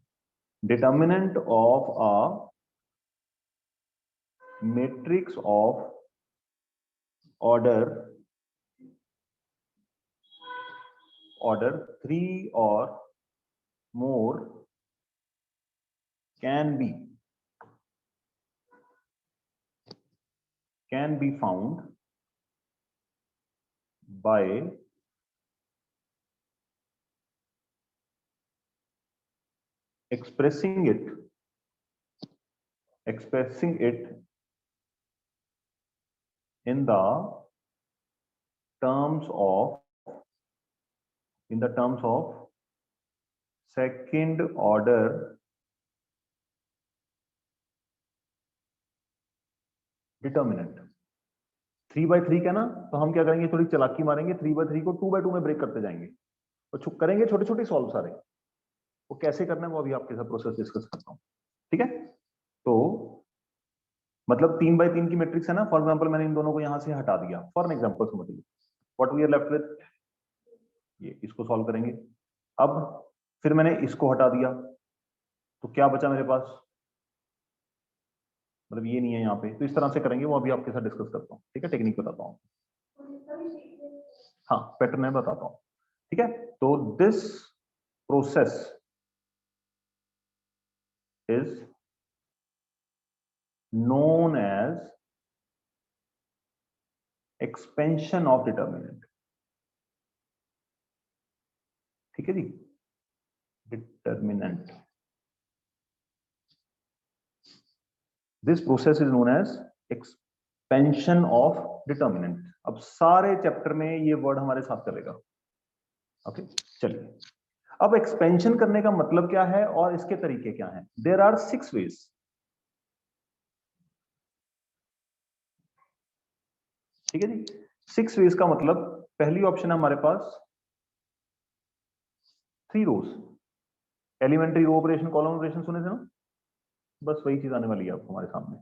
Determinant of a matrix of order 3 or more can be found by expressing it in the terms of second order determinant. 3/3 का ना, तो हम क्या करेंगे, थोड़ी चालाकी मारेंगे, 3/3 को 2/2 में ब्रेक करते जाएंगे और करेंगे छोटे छोटे सॉल्व सारे। वो कैसे करना है वो अभी आपके साथ प्रोसेस डिस्कस करता हूँ, ठीक है। तो मतलब 3/3 की मैट्रिक्स है ना, फॉर एग्जांपल मैंने इन दोनों को यहां से हटा दिया, फॉर एन एग्जांपल समझ लीजिए, what we are left with, ये इसको सॉल्व करेंगे। अब फिर मैंने इसको हटा दिया, तो क्या बचा मेरे पास, मतलब ये नहीं है यहाँ पे, तो इस तरह से करेंगे, वो अभी आपके साथ डिस्कस करता हूँ, ठीक है। टेक्निक बताता हूँ, हाँ पैटर्न है बताता हूँ, ठीक है। तो this process is known as expansion of determinant, ठीक है जी, determinant, this process is known as expansion of determinant। अब सारे चैप्टर में ये वर्ड हमारे साथ चलेगा, ओके। चलिए, अब एक्सपेंशन करने का मतलब क्या है और इसके तरीके क्या हैं। देयर आर 6 ways, ठीक है जी। 6 ways का मतलब, पहली ऑप्शन है हमारे पास 3 rows, elementary row operation, column operation सुने थे ना, बस वही चीज आने वाली है आपको हमारे सामने,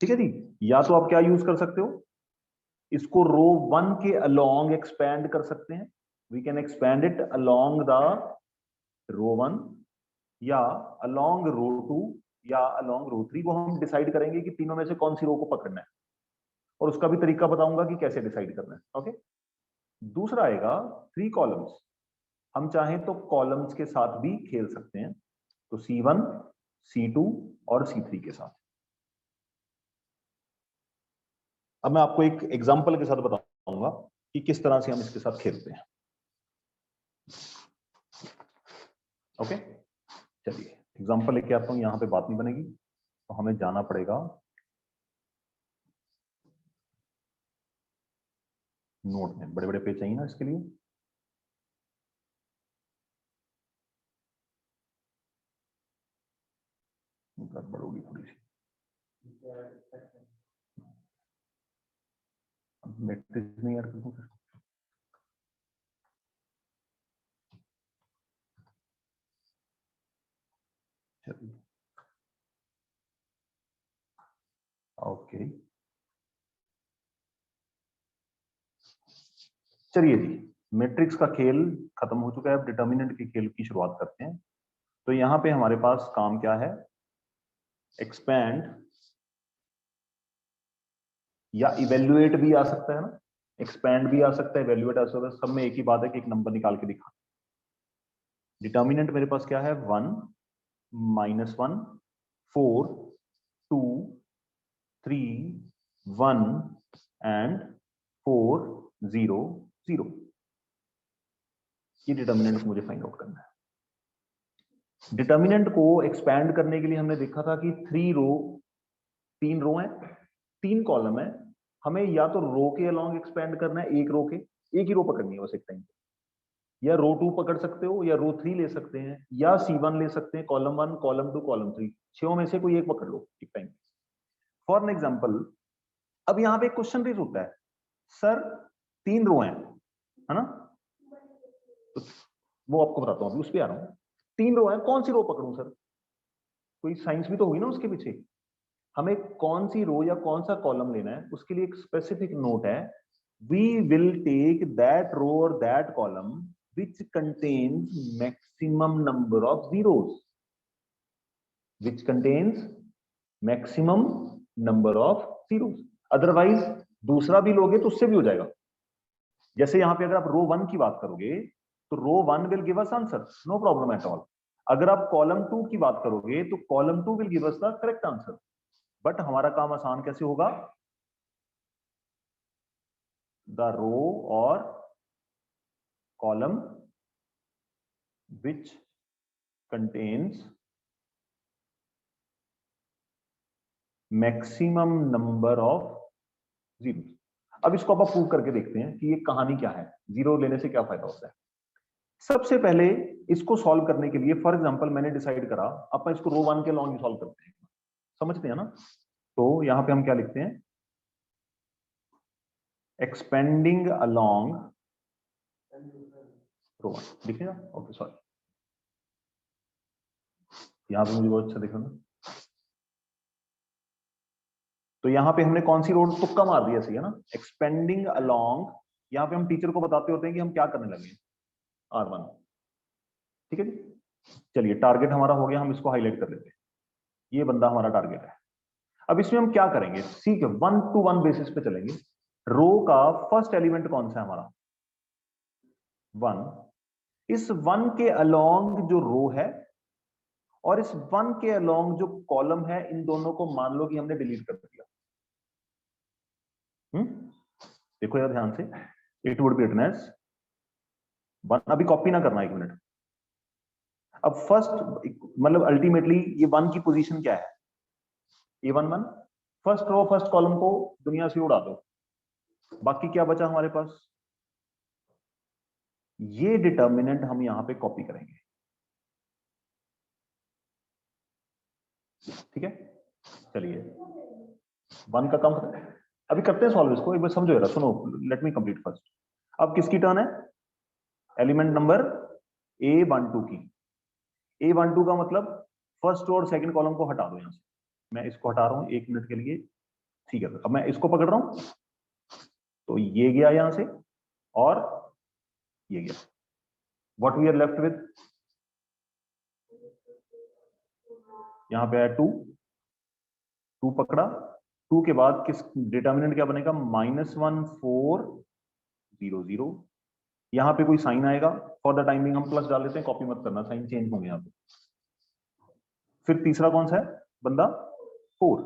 ठीक है जी। या तो आप क्या यूज कर सकते हो, इसको रो 1 के अलोंग एक्सपैंड कर सकते हैं, we can expand it along the row 1, या अलोंग रो 2, या अलोंग रो 3। वो हम डिसाइड करेंगे कि तीनों में से कौन सी रो को पकड़ना है, और उसका भी तरीका बताऊंगा कि कैसे डिसाइड करना है, ओके। दूसरा आएगा 3 कॉलम्स, हम चाहें तो कॉलम्स के साथ भी खेल सकते हैं, तो C1, C2 और C3 के साथ। अब मैं आपको एक एग्जांपल के साथ बताऊंगा कि किस तरह से हम इसके साथ खेलते हैं। ओके, चलिए एग्जांपल लेके आता हूं, यहां पे बात नहीं बनेगी तो हमें जाना पड़ेगा नोट में। बड़े बड़े पेज चाहिए ना इसके लिए। गड़बड़ थोड़ी सी, मैट्रिक्स नहीं यार कर। चलिए ओके, चलिए जी, मैट्रिक्स का खेल खत्म हो चुका है। अब डिटर्मिनेंट के खेल की शुरुआत करते हैं। तो यहां पे हमारे पास काम क्या है, एक्सपैंड या इवेल्युएट भी आ सकता है ना, एक्सपैंड भी आ सकता है, इवेल्युएट आ सकता है। सब में एक ही बात है कि एक नंबर निकाल के दिखा। डिटर्मिनेंट मेरे पास क्या है, 1 -1 4 2 3 1 एंड 4 0 0। ये डिटर्मिनेंट मुझे फाइंड आउट करना है। डिटर्मिनेंट को एक्सपैंड करने के लिए हमने देखा था कि 3 रो है, 3 कॉलम है। हमें या तो रो के अलोंग एक्सपैंड करना है, एक रो के, एक ही रो पकड़नी है बस एक टाइम पे। या रो 2 पकड़ सकते हो, या रो 3 ले सकते हैं, या C1 ले सकते हैं, कॉलम 1 कॉलम 2 कॉलम 3, 6 में से कोई एक पकड़ लो एक टाइम। फॉर एन एग्जाम्पल, अब यहाँ पे एक क्वेश्चन रेज होता है, सर 3 रो है ना, तो वो आपको बताता हूँ, अभी उस पर आ रहा हूँ। 3 रो है, कौन सी रो पकड़ूं सर? कोई साइंस भी तो होगी ना उसके पीछे। हमें कौन सी रो या कौन सा कॉलम लेना है, उसके लिए एक स्पेसिफिक नोट है। We will take that row और that column which contains maximum number of zeros, which contains maximum number of zeros। Otherwise दूसरा भी लोगे तो उससे भी हो जाएगा। जैसे यहां पे अगर आप रो 1 की बात करोगे तो row 1 will give us answer, no problem at all. अगर आप कॉलम 2 की बात करोगे तो column 2 will give us the correct answer. But हमारा काम आसान कैसे होगा, द रो और column which contains maximum number of zero. अब इसको आप प्रूव करके देखते हैं कि ये कहानी क्या है, जीरो लेने से क्या फायदा होता है। सबसे पहले इसको सॉल्व करने के लिए, फॉर एग्जांपल मैंने डिसाइड करा अपन इसको रो 1 के लॉन्ग ही सॉल्व करते हैं, समझते हैं ना। तो यहां पे हम क्या लिखते हैं, एक्सपेंडिंग अलोंग रो 1 लिखेगा। ओके सॉरी, यहां पे मुझे बहुत अच्छा दिखा ना। तो यहां पे हमने कौन सी रोड तुक्का मार दिया सही है ना, एक्सपेंडिंग अलोंग। यहां पे हम टीचर को बताते होते हैं कि हम क्या करने लगे, R1। ठीक है जी, चलिए टारगेट हमारा हो गया, हम इसको हाईलाइट कर लेते हैं। ये बंदा हमारा टारगेट है। अब इसमें हम क्या करेंगे, ठीक है, 1 to 1 बेसिस पे चलेंगे। रो का फर्स्ट एलिमेंट कौन सा है हमारा, 1। इस 1 के अलोंग जो रो है और इस 1 के अलोंग जो कॉलम है, इन दोनों को मान लो कि हमने डिलीट कर दिया। देखो यार ध्यान से, it would be written as 1। अभी कॉपी ना करना, 1 मिनट। अब फर्स्ट मतलब अल्टीमेटली ये 1 की पोजीशन क्या है, A11। First row first column को दुनिया से उड़ा दो, बाकी क्या बचा हमारे पास, ये डिटर्मिनेंट हम यहां पे कॉपी करेंगे। ठीक है, चलिए 1 का काम अभी करते हैं सॉल्व इसको, एक बार समझो जरा, सुनो, लेट मी कंप्लीट फर्स्ट। अब किसकी टर्न है, एलिमेंट नंबर A12 की। A12 का मतलब फर्स्ट और सेकंड कॉलम को हटा दो यहां से। मैं इसको हटा रहा हूं 1 मिनट के लिए, ठीक है। अब मैं इसको पकड़ रहा हूं, तो ये गया यहां से और ये गया। What we are left with, यहां पे है 2 पकड़ा, 2 के बाद किस डिटर्मिनेंट क्या बनेगा, -1 4 0 0। यहां पे कोई साइन आएगा, फॉर द टाइमिंग हम प्लस डाल देते हैं, कॉपी मत करना, साइन चेंज होंगे यहां पे। फिर तीसरा कौन सा है बंदा, 4।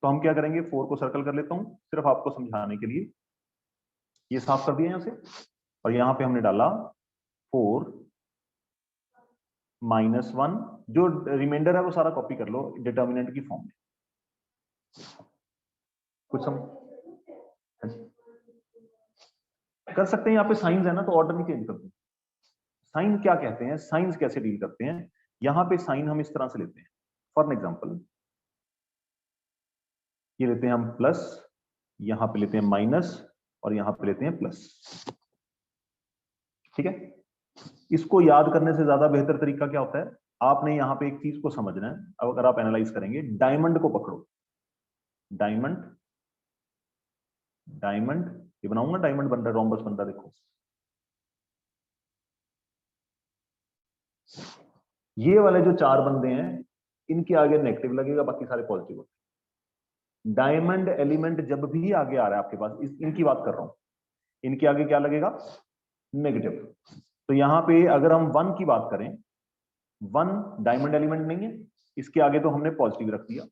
तो हम क्या करेंगे, 4 को सर्कल कर लेता हूं सिर्फ आपको समझाने के लिए। ये साफ कर दिया यहाँ से, और यहाँ पे हमने डाला 4 -1, जो रिमाइंडर है वो सारा कॉपी कर लो डिटर्मिनेंट की फॉर्म में। कुछ समझ कर सकते हैं? यहाँ पे साइंस है ना, तो ऑर्डर नहीं चेंज करते। साइन क्या कहते हैं, साइंस कैसे डील करते हैं? यहाँ पे साइन हम इस तरह से लेते हैं। फॉर एग्जाम्पल ये लेते हैं हम प्लस, यहाँ पे लेते हैं माइनस, और यहाँ पे लेते हैं प्लस। ठीक है, इसको याद करने से ज्यादा बेहतर तरीका क्या होता है, आपने यहाँ पे एक चीज को समझना है। अब अगर आप एनालाइज करेंगे, डायमंड को पकड़ो, डायमंड डायमंड, ये बनाऊंगा डायमंड बन रहा है, रोम्बस बन रहा है, देखो ये वाले जो 4 बंदे हैं इनके आगे नेगेटिव लगेगा, बाकी सारे पॉजिटिव होते हैं। डायमंड एलिमेंट जब भी आगे आ रहा है आपके पास, इनकी बात कर रहा हूं, इनके आगे क्या लगेगा, नेगेटिव। तो यहां पे अगर हम 1 की बात करें, 1 डायमंड एलिमेंट नहीं है, इसके आगे तो हमने पॉजिटिव रख दिया।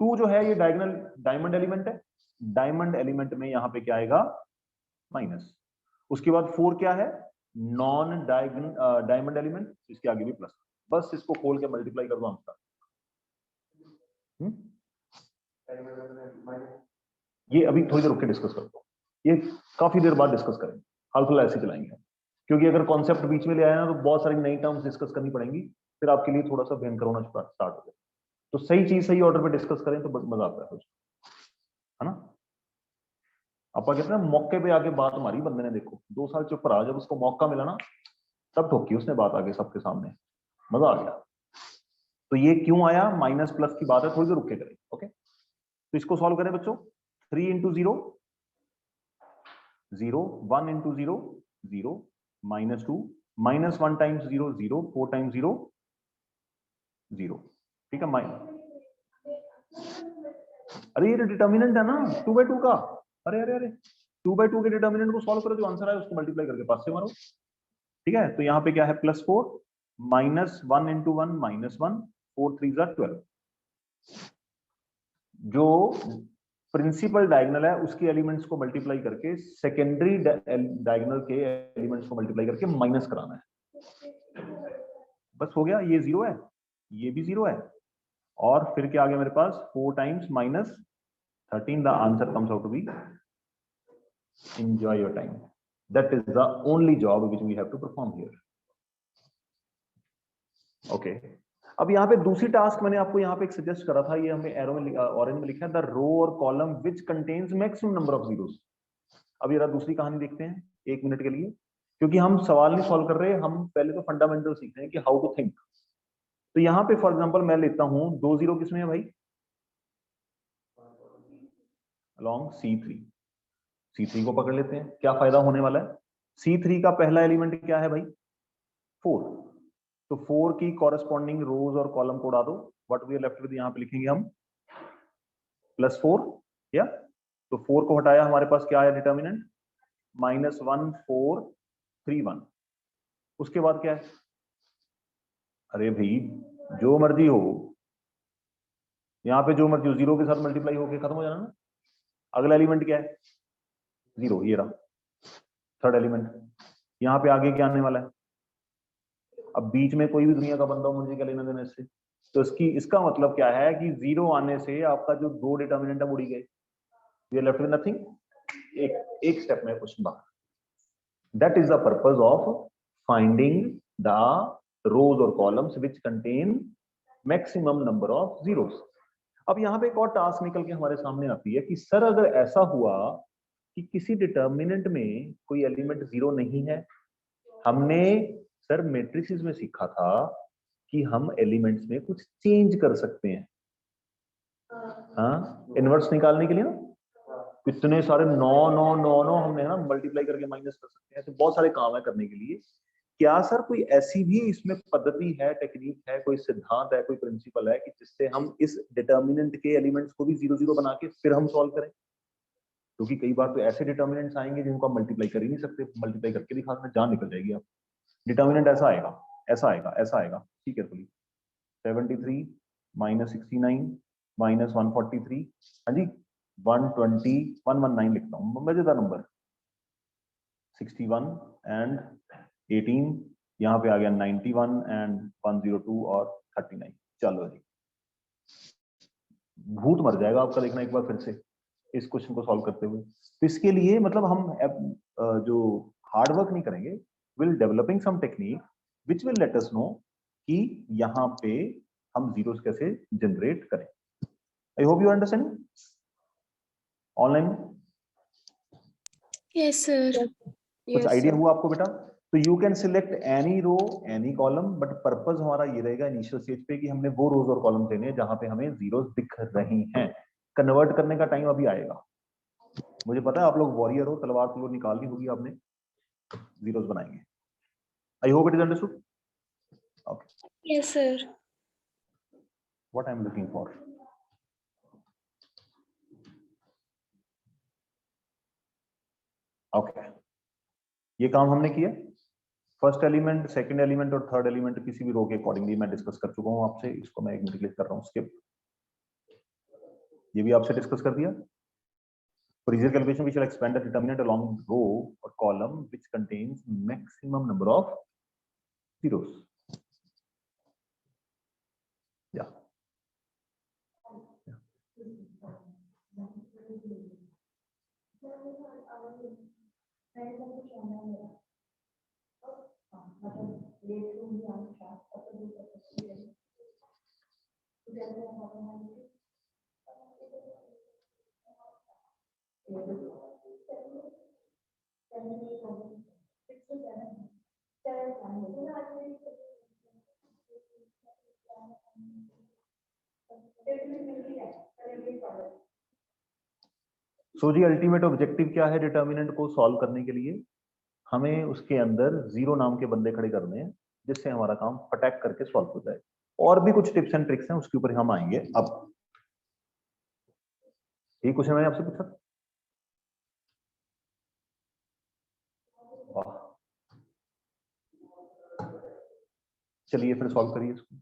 2 जो है ये डायगोनल डायमंड एलिमेंट है, डायमंड एलिमेंट में यहां पे क्या आएगा, माइनस। उसके बाद 4 क्या है, नॉन डायमंड एलिमेंट, इसके आगे भी प्लस। बस इसको खोल के मल्टीप्लाई कर दो आंसर। ये अभी थोड़ी देर रुक के डिस्कस करते हो, ये काफी देर बाद डिस्कस करेंगे, हाल फिलहाल ऐसे चलाएंगे, क्योंकि अगर कॉन्सेप्ट बीच में ले आया ना तो बहुत सारी नई टर्म्स डिस्कस करनी पड़ेंगी, फिर आपके लिए थोड़ा सा भयंकर होना स्टार्ट हो जाए। तो सही चीज सही ऑर्डर में डिस्कस करें तो मजा आता है ना। आपा कहते हैं मौके पे आके बात मारी बंदे ने, देखो 2 साल चुप रहा, जब उसको मौका मिला ना तब ठोकी उसने बात आगे सबके सामने, मजा आ गया। तो ये क्यों आया, माइनस प्लस की बात है, थोड़ी देर रुक के करें। ओके, तो इसको सॉल्व करें बच्चों। 3 × 0 0, 1 × 0 0, -2, -1 टाइम्स 0 0, 4 टाइम्स 0 0। ठीक है, अरे ये डिटर्मिनेंट है ना 2/2 का, अरे अरे अरे 2/2 के डिटर्मिनेंट को सॉल्व करो, जो आंसर आए उसको मल्टीप्लाई करके पास से मारो। ठीक है, तो यहाँ पे क्या है, +4, -1 × 1 -1, 4 3 12। जो प्रिंसिपल डायगोनल है उसके एलिमेंट्स को मल्टीप्लाई करके सेकेंडरी डायगोनल के एलिमेंट्स को मल्टीप्लाई करके माइनस कराना है। बस हो गया, ये 0 है, ये भी 0 है, और फिर क्या आ गया मेरे पास, 4 times -13। The answer comes out to be, enjoy your time. That is the only job which we have to perform here. Okay. अब यहाँ पे दूसरी टास्क मैंने आपको यहाँ पे एक सजेस्ट करा था, ये हमें एरो में ऑरेंज में लिखा है, द रो और column which contains maximum number of zeros. अब ये दूसरी कहानी देखते हैं 1 मिनट के लिए, क्योंकि हम सवाल नहीं सॉल्व कर रहे, हम पहले तो फंडामेंटल सीख रहे हैं कि हाउ टू थिंक। तो यहाँ पे फॉर एग्जांपल मैं लेता हूँ 2 0 किसमें है भाई, अलोंग C3। C3 को पकड़ लेते हैं, क्या फायदा होने वाला है। C3 का पहला एलिमेंट क्या है भाई, 4। तो 4 की कॉरेस्पॉन्डिंग रोज और कॉलम को उड़ा दो, what we are left with, यहाँ पे लिखेंगे हम +4, या तो 4 को हटाया, हमारे पास क्या है डिटर्मिनेंट, -1 4 3 1। उसके बाद क्या है, अरे भाई जो मर्जी हो, यहाँ पे जो मर्जी हो, 0 के साथ मल्टीप्लाई होके खत्म हो जाना ना। अगला एलिमेंट क्या है, 0, ये रहा थर्ड एलिमेंट। यहाँ पे आगे क्या आने वाला है, अब बीच में कोई भी दुनिया का बंदा हो, मुझे क्या लेना देना इससे। तो इसका मतलब क्या है कि 0 आने से आपका जो 2 डिटर्मिनेंट है उड़ गए, we are left with nothing. एक स्टेप में क्वेश्चन बाहर। That is the purpose of finding the rows और columns which contain maximum number of zeros. अब यहाँ पे एक और टास्क निकल के हमारे सामने आती है कि सर अगर ऐसा हुआ कि किसी डिटर्मिनेंट में कोई एलिमेंट 0 नहीं है, हमने सर मैट्रिसेस में सीखा था कि हम एलिमेंट्स में कुछ चेंज कर सकते हैं, हाँ, इनवर्स निकालने के लिए ना, कितने सारे 9 9 9 9 हमने ना मल्टीप्लाई करके माइनस कर सकते हैं, तो बहुत सारे काम है करने के लिए। क्या सर कोई ऐसी भी इसमें पद्धति है, टेक्निक है, कोई सिद्धांत है, कोई प्रिंसिपल है कि जिससे हम इस डिटर्मिनेंट के एलिमेंट्स को भी 0 0 बना के फिर हम सॉल्व करें? क्योंकि कई बार तो ऐसे डिटर्मिनेंट्स आएंगे जिनको आप मल्टीप्लाई कर ही नहीं सकते, मल्टीप्लाई करके दिखा देना, जान निकल जाएगी आप। डिटर्मिनेंट ऐसा आएगा, ऐसा आएगा, ऐसा आएगा, ठीक है, 73 -69 -143, हाँ जी 120 119 लिखता हूँ, मजेदार नंबर। 61 एंड 18, यहाँ पे आ गया 91 एंड 102 और 39। चलो जी, भूत मर जाएगा आपका देखना एक बार फिर से इस क्वेश्चन को सॉल्व करते हुए। तो इसके लिए मतलब हम जो हार्ड वर्क नहीं करेंगे, will developing some technique which will let us know कि यहाँ पे हम जीरोस कैसे जनरेट करें। I hope you understand online. Yes sir. कुछ आइडिया हुआ आपको बेटा? तो you can select any row any column, but purpose हमारा ये रहेगा इनिशियल स्टेज पे कि हमने वो रोज और कॉलम लेने हैं जहां पे हमें जीरोस दिख रही हैं। कन्वर्ट करने का टाइम अभी आएगा। मुझे पता है आप लोग वॉरियर हो, तलवार तो निकालनी होगी आपने, जीरोस बनाएंगे। I hope it is understood. Okay, yes sir. What I am looking for. Okay, ये काम हमने किया। फर्स्ट एलिमेंट, सेकंड एलिमेंट और थर्ड एलिमेंट किसी भी रो के अकॉर्डिंगली मैं डिस्कस कर चुका हूं आपसे। इसको मैं एक मिनट क्लिक कर रहा हूं, स्किप। ये भी आपसे डिस्कस कर दिया। For easier calculation, we shall expand the determinant along row or column which contains maximum number of zeros. Yeah. So जी, अल्टीमेट ऑब्जेक्टिव क्या है डिटर्मिनेंट को सॉल्व करने के लिए? हमें उसके अंदर जीरो नाम के बंदे खड़े करने हैं जिससे हमारा काम फटाक करके सॉल्व हो जाए। और भी कुछ टिप्स एंड ट्रिक्स हैं, उसके ऊपर हम आएंगे। अब ये क्वेश्चन मैंने आपसे पूछा, वाह, चलिए फिर सॉल्व करिए इसको।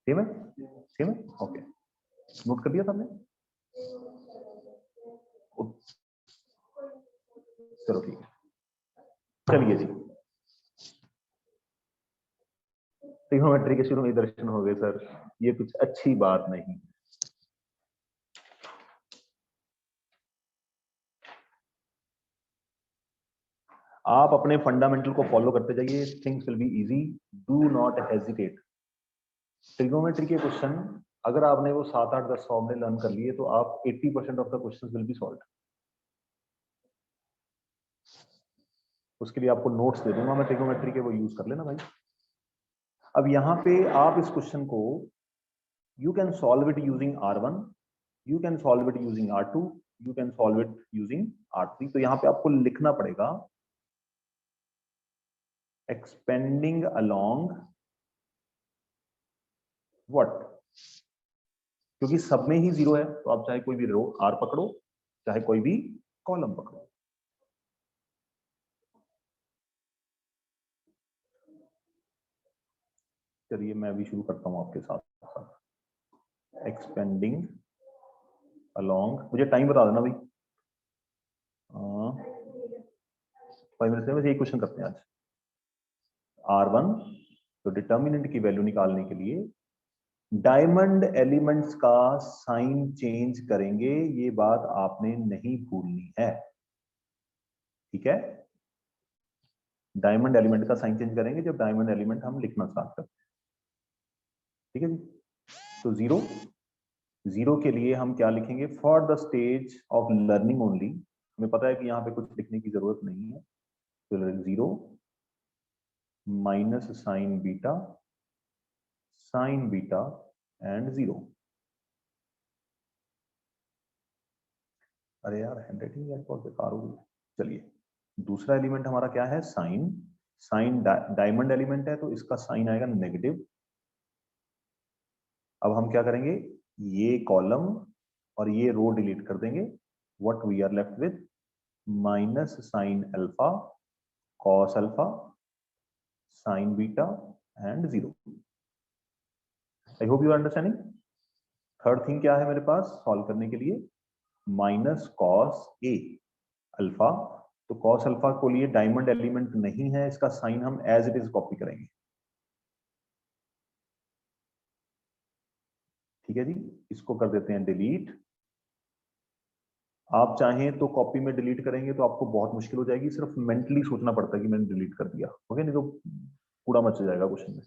सेम है, सेम है, ओके। नोट कर दिया था हमने? चलो ठीक है, चलिए जी। ट्रिग्नोमेट्री के शुरू में दर्शन हो गए सर, ये कुछ अच्छी बात नहीं। आप अपने फंडामेंटल को फॉलो करते जाइए, things will be easy, do not hesitate. Trigonometry के क्वेश्चन अगर आपने वो 7, 8, 10 फॉर्मूले लर्न कर लिए तो आप 80% of the questions will be solved. उसके लिए आपको नोट्स दे दूंगा मैं ट्रिग्नोमेट्री के, वो यूज कर लेना भाई। अब यहाँ पे आप इस क्वेश्चन को you can solve it using R1, you can solve it using R2, you can solve it using R3। तो यहाँ पे आपको लिखना पड़ेगा एक्सपेंडिंग अलोंग व्हाट, क्योंकि सब में ही जीरो है तो आप चाहे कोई भी रो R पकड़ो, चाहे कोई भी कॉलम पकड़ो। चलिए मैं अभी शुरू करता हूं आपके साथ साथ। एक्सपेंडिंग अलोंग, मुझे टाइम बता देना भाई। 5 मिनट में यही क्वेश्चन करते हैं आज। R1, तो डिटर्मिनेंट की वैल्यू निकालने के लिए डायमंड एलिमेंट्स का साइन चेंज करेंगे, ये बात आपने नहीं भूलनी है, ठीक है? डायमंड एलिमेंट का साइन चेंज करेंगे जब डायमंड एलिमेंट हम लिखना स्टार्ट करते हैं, ठीक है जी? तो जीरो, जीरो के लिए हम क्या लिखेंगे? For the stage of learning only, हमें पता है कि यहाँ पे कुछ लिखने की जरूरत नहीं है, तो zero minus sign beta and zero. अरे यार हैंडराइटिंग यार बहुत बेकार हो गई। चलिए दूसरा एलिमेंट हमारा क्या है? साइन। साइन डायमंड एलिमेंट है तो इसका साइन आएगा नेगेटिव। अब हम क्या करेंगे? ये कॉलम और ये रो डिलीट कर देंगे। What we are left with? Minus sine alpha cos alpha sine beta and zero. I hope you are understanding. Third thing क्या है मेरे पास सॉल्व करने के लिए? Minus cos A. अल्फा। तो कॉस अल्फा को लिए डायमंड एलिमेंट नहीं है, इसका साइन हम एज इट इज कॉपी करेंगे। ठीक है जी, इसको कर देते हैं डिलीट। आप चाहें तो कॉपी में डिलीट करेंगे तो आपको बहुत मुश्किल हो जाएगी, सिर्फ मेंटली सोचना पड़ता है कि मैंने डिलीट कर दिया, ओके, नहीं तो पूरा मच जाएगा क्वेश्चन में।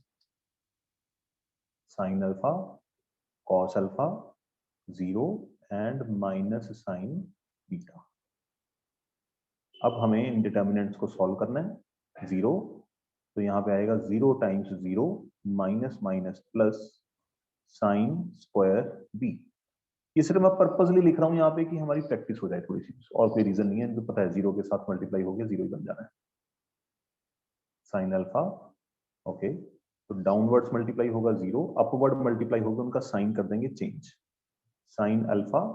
Sign alpha cos alpha 0 and minus sign beta. अब हमें इन डिटर्मिनेंट्स को सॉल्व करना है। 0 तो यहाँ पे आएगा 0 times 0 minus minus plus sine square B. ये सिर्फ मैं पर्पसली लिख रहा हूँ यहाँ पे कि हमारी प्रैक्टिस हो जाए थोड़ी सी, और कोई रीजन नहीं है, तो पता है 0 के साथ मल्टीप्लाई हो गया 0 ही बन जाना है। साइन अल्फा, ओके, तो डाउनवर्ड्स मल्टीप्लाई होगा 0, अपवर्ड मल्टीप्लाई होगा, उनका साइन कर देंगे change, sine alpha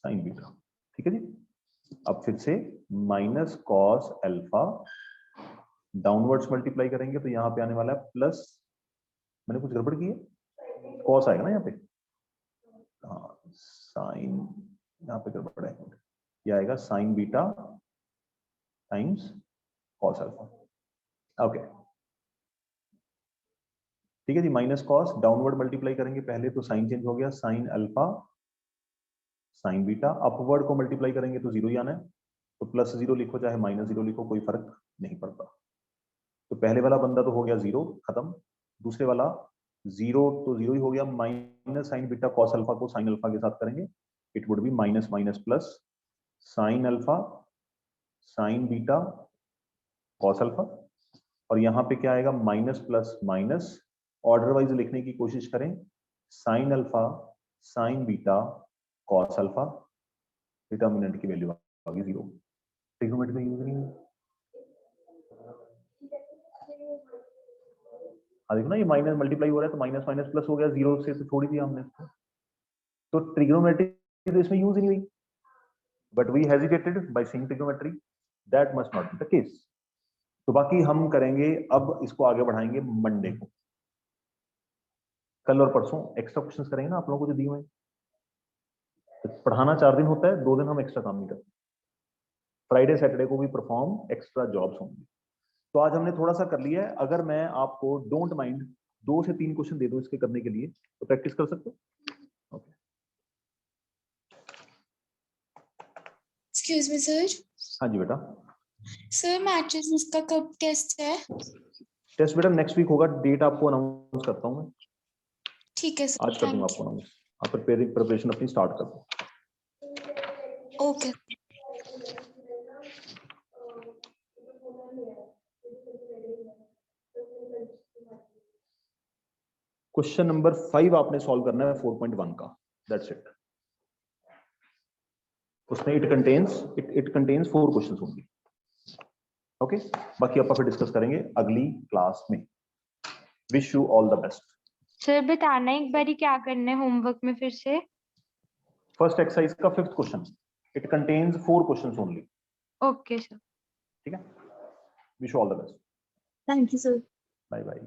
sine beta. ठीक है जी। अब फिर से minus cos alpha, downwards multiply करेंगे तो यहाँ पे आने वाला है प्लस, मैंने कुछ गड़बड़ की है, कॉस आएगा ना यहाँ पे, हाँ साइन, यहाँ पे गड़बड़ है, ये आएगा sign beta times cos alpha. Okay ठीक है जी। माइनस कॉस डाउनवर्ड मल्टीप्लाई करेंगे पहले तो साइन चेंज हो गया, sine alpha sine beta, upward को मल्टीप्लाई करेंगे तो 0 ही आना है, तो प्लस 0 लिखो चाहे माइनस 0 लिखो कोई फर्क नहीं पड़ता। तो पहले वाला बंदा तो हो गया 0 खत्म, दूसरे वाला 0 तो 0 ही हो गया, minus sign beta cos alpha को साइन अल्फा के साथ करेंगे, it would B minus minus plus sine alpha sine beta cos alpha, और यहाँ पे क्या आएगा minus plus minus, order wise लिखने की कोशिश करें, sine alpha sine beta cos alpha, determinant की वैल्यू आ गई 0। ट्रिग्नोमेट्री में यूज नहीं है, देखो ना ये माइनस मल्टीप्लाई हो रहा है तो माइनस माइनस प्लस हो गया, 0 से तो छोड़ दिया हमने इसको, तो ट्रिग्नोमेट्री तो इसमें यूज ही नहीं हुई, but we hesitated by seeing trigonometry, that must not be the case. तो बाकी हम करेंगे, अब इसको आगे बढ़ाएंगे मंडे को, कल और परसों एक्स्ट्रा क्वेश्चंस करेंगे ना आप लोगों को जो दिए हुए हैं। तो पढ़ाना 4 दिन होता है, 2 दिन हम एक्स्ट्रा काम नहीं करते, फ्राइडे सैटरडे को भी परफॉर्म एक्स्ट्रा जॉब्स होंगी। तो आज हमने थोड़ा सा कर लिया है, अगर मैं आपको डोंट माइंड 2 से 3 क्वेश्चन दे दूं इसके करने के लिए तो प्रैक्टिस कर सकते हो। Okay excuse me sir. हाँ जी बेटा। सर मैट्रिसेस का कब टेस्ट है? टेस्ट बेटा नेक्स्ट वीक होगा, डेट आपको अनाउंस करता हूं मैं। ठीक है सर, आज कर दूंगा आपको अनाउंस, आप प्रिपरेशन अपनी स्टार्ट कर दो। ओके। क्वेश्चन नंबर 5 आपने सॉल्व करना है 4.1 का, दैट्स इट। उसमें इट कंटेन्स 4 क्वेश्चंस होंगे। ओके बाकी आप फिर डिस्कस करेंगे अगली क्लास में। Wish you all the best. Sir बताना एक बारी क्या करना है होमवर्क में फिर से। फर्स्ट एक्सरसाइज का 5th question, it contains 4 questions only. Okay sir. ठीक है, wish you all the best. Thank you sir. Bye bye.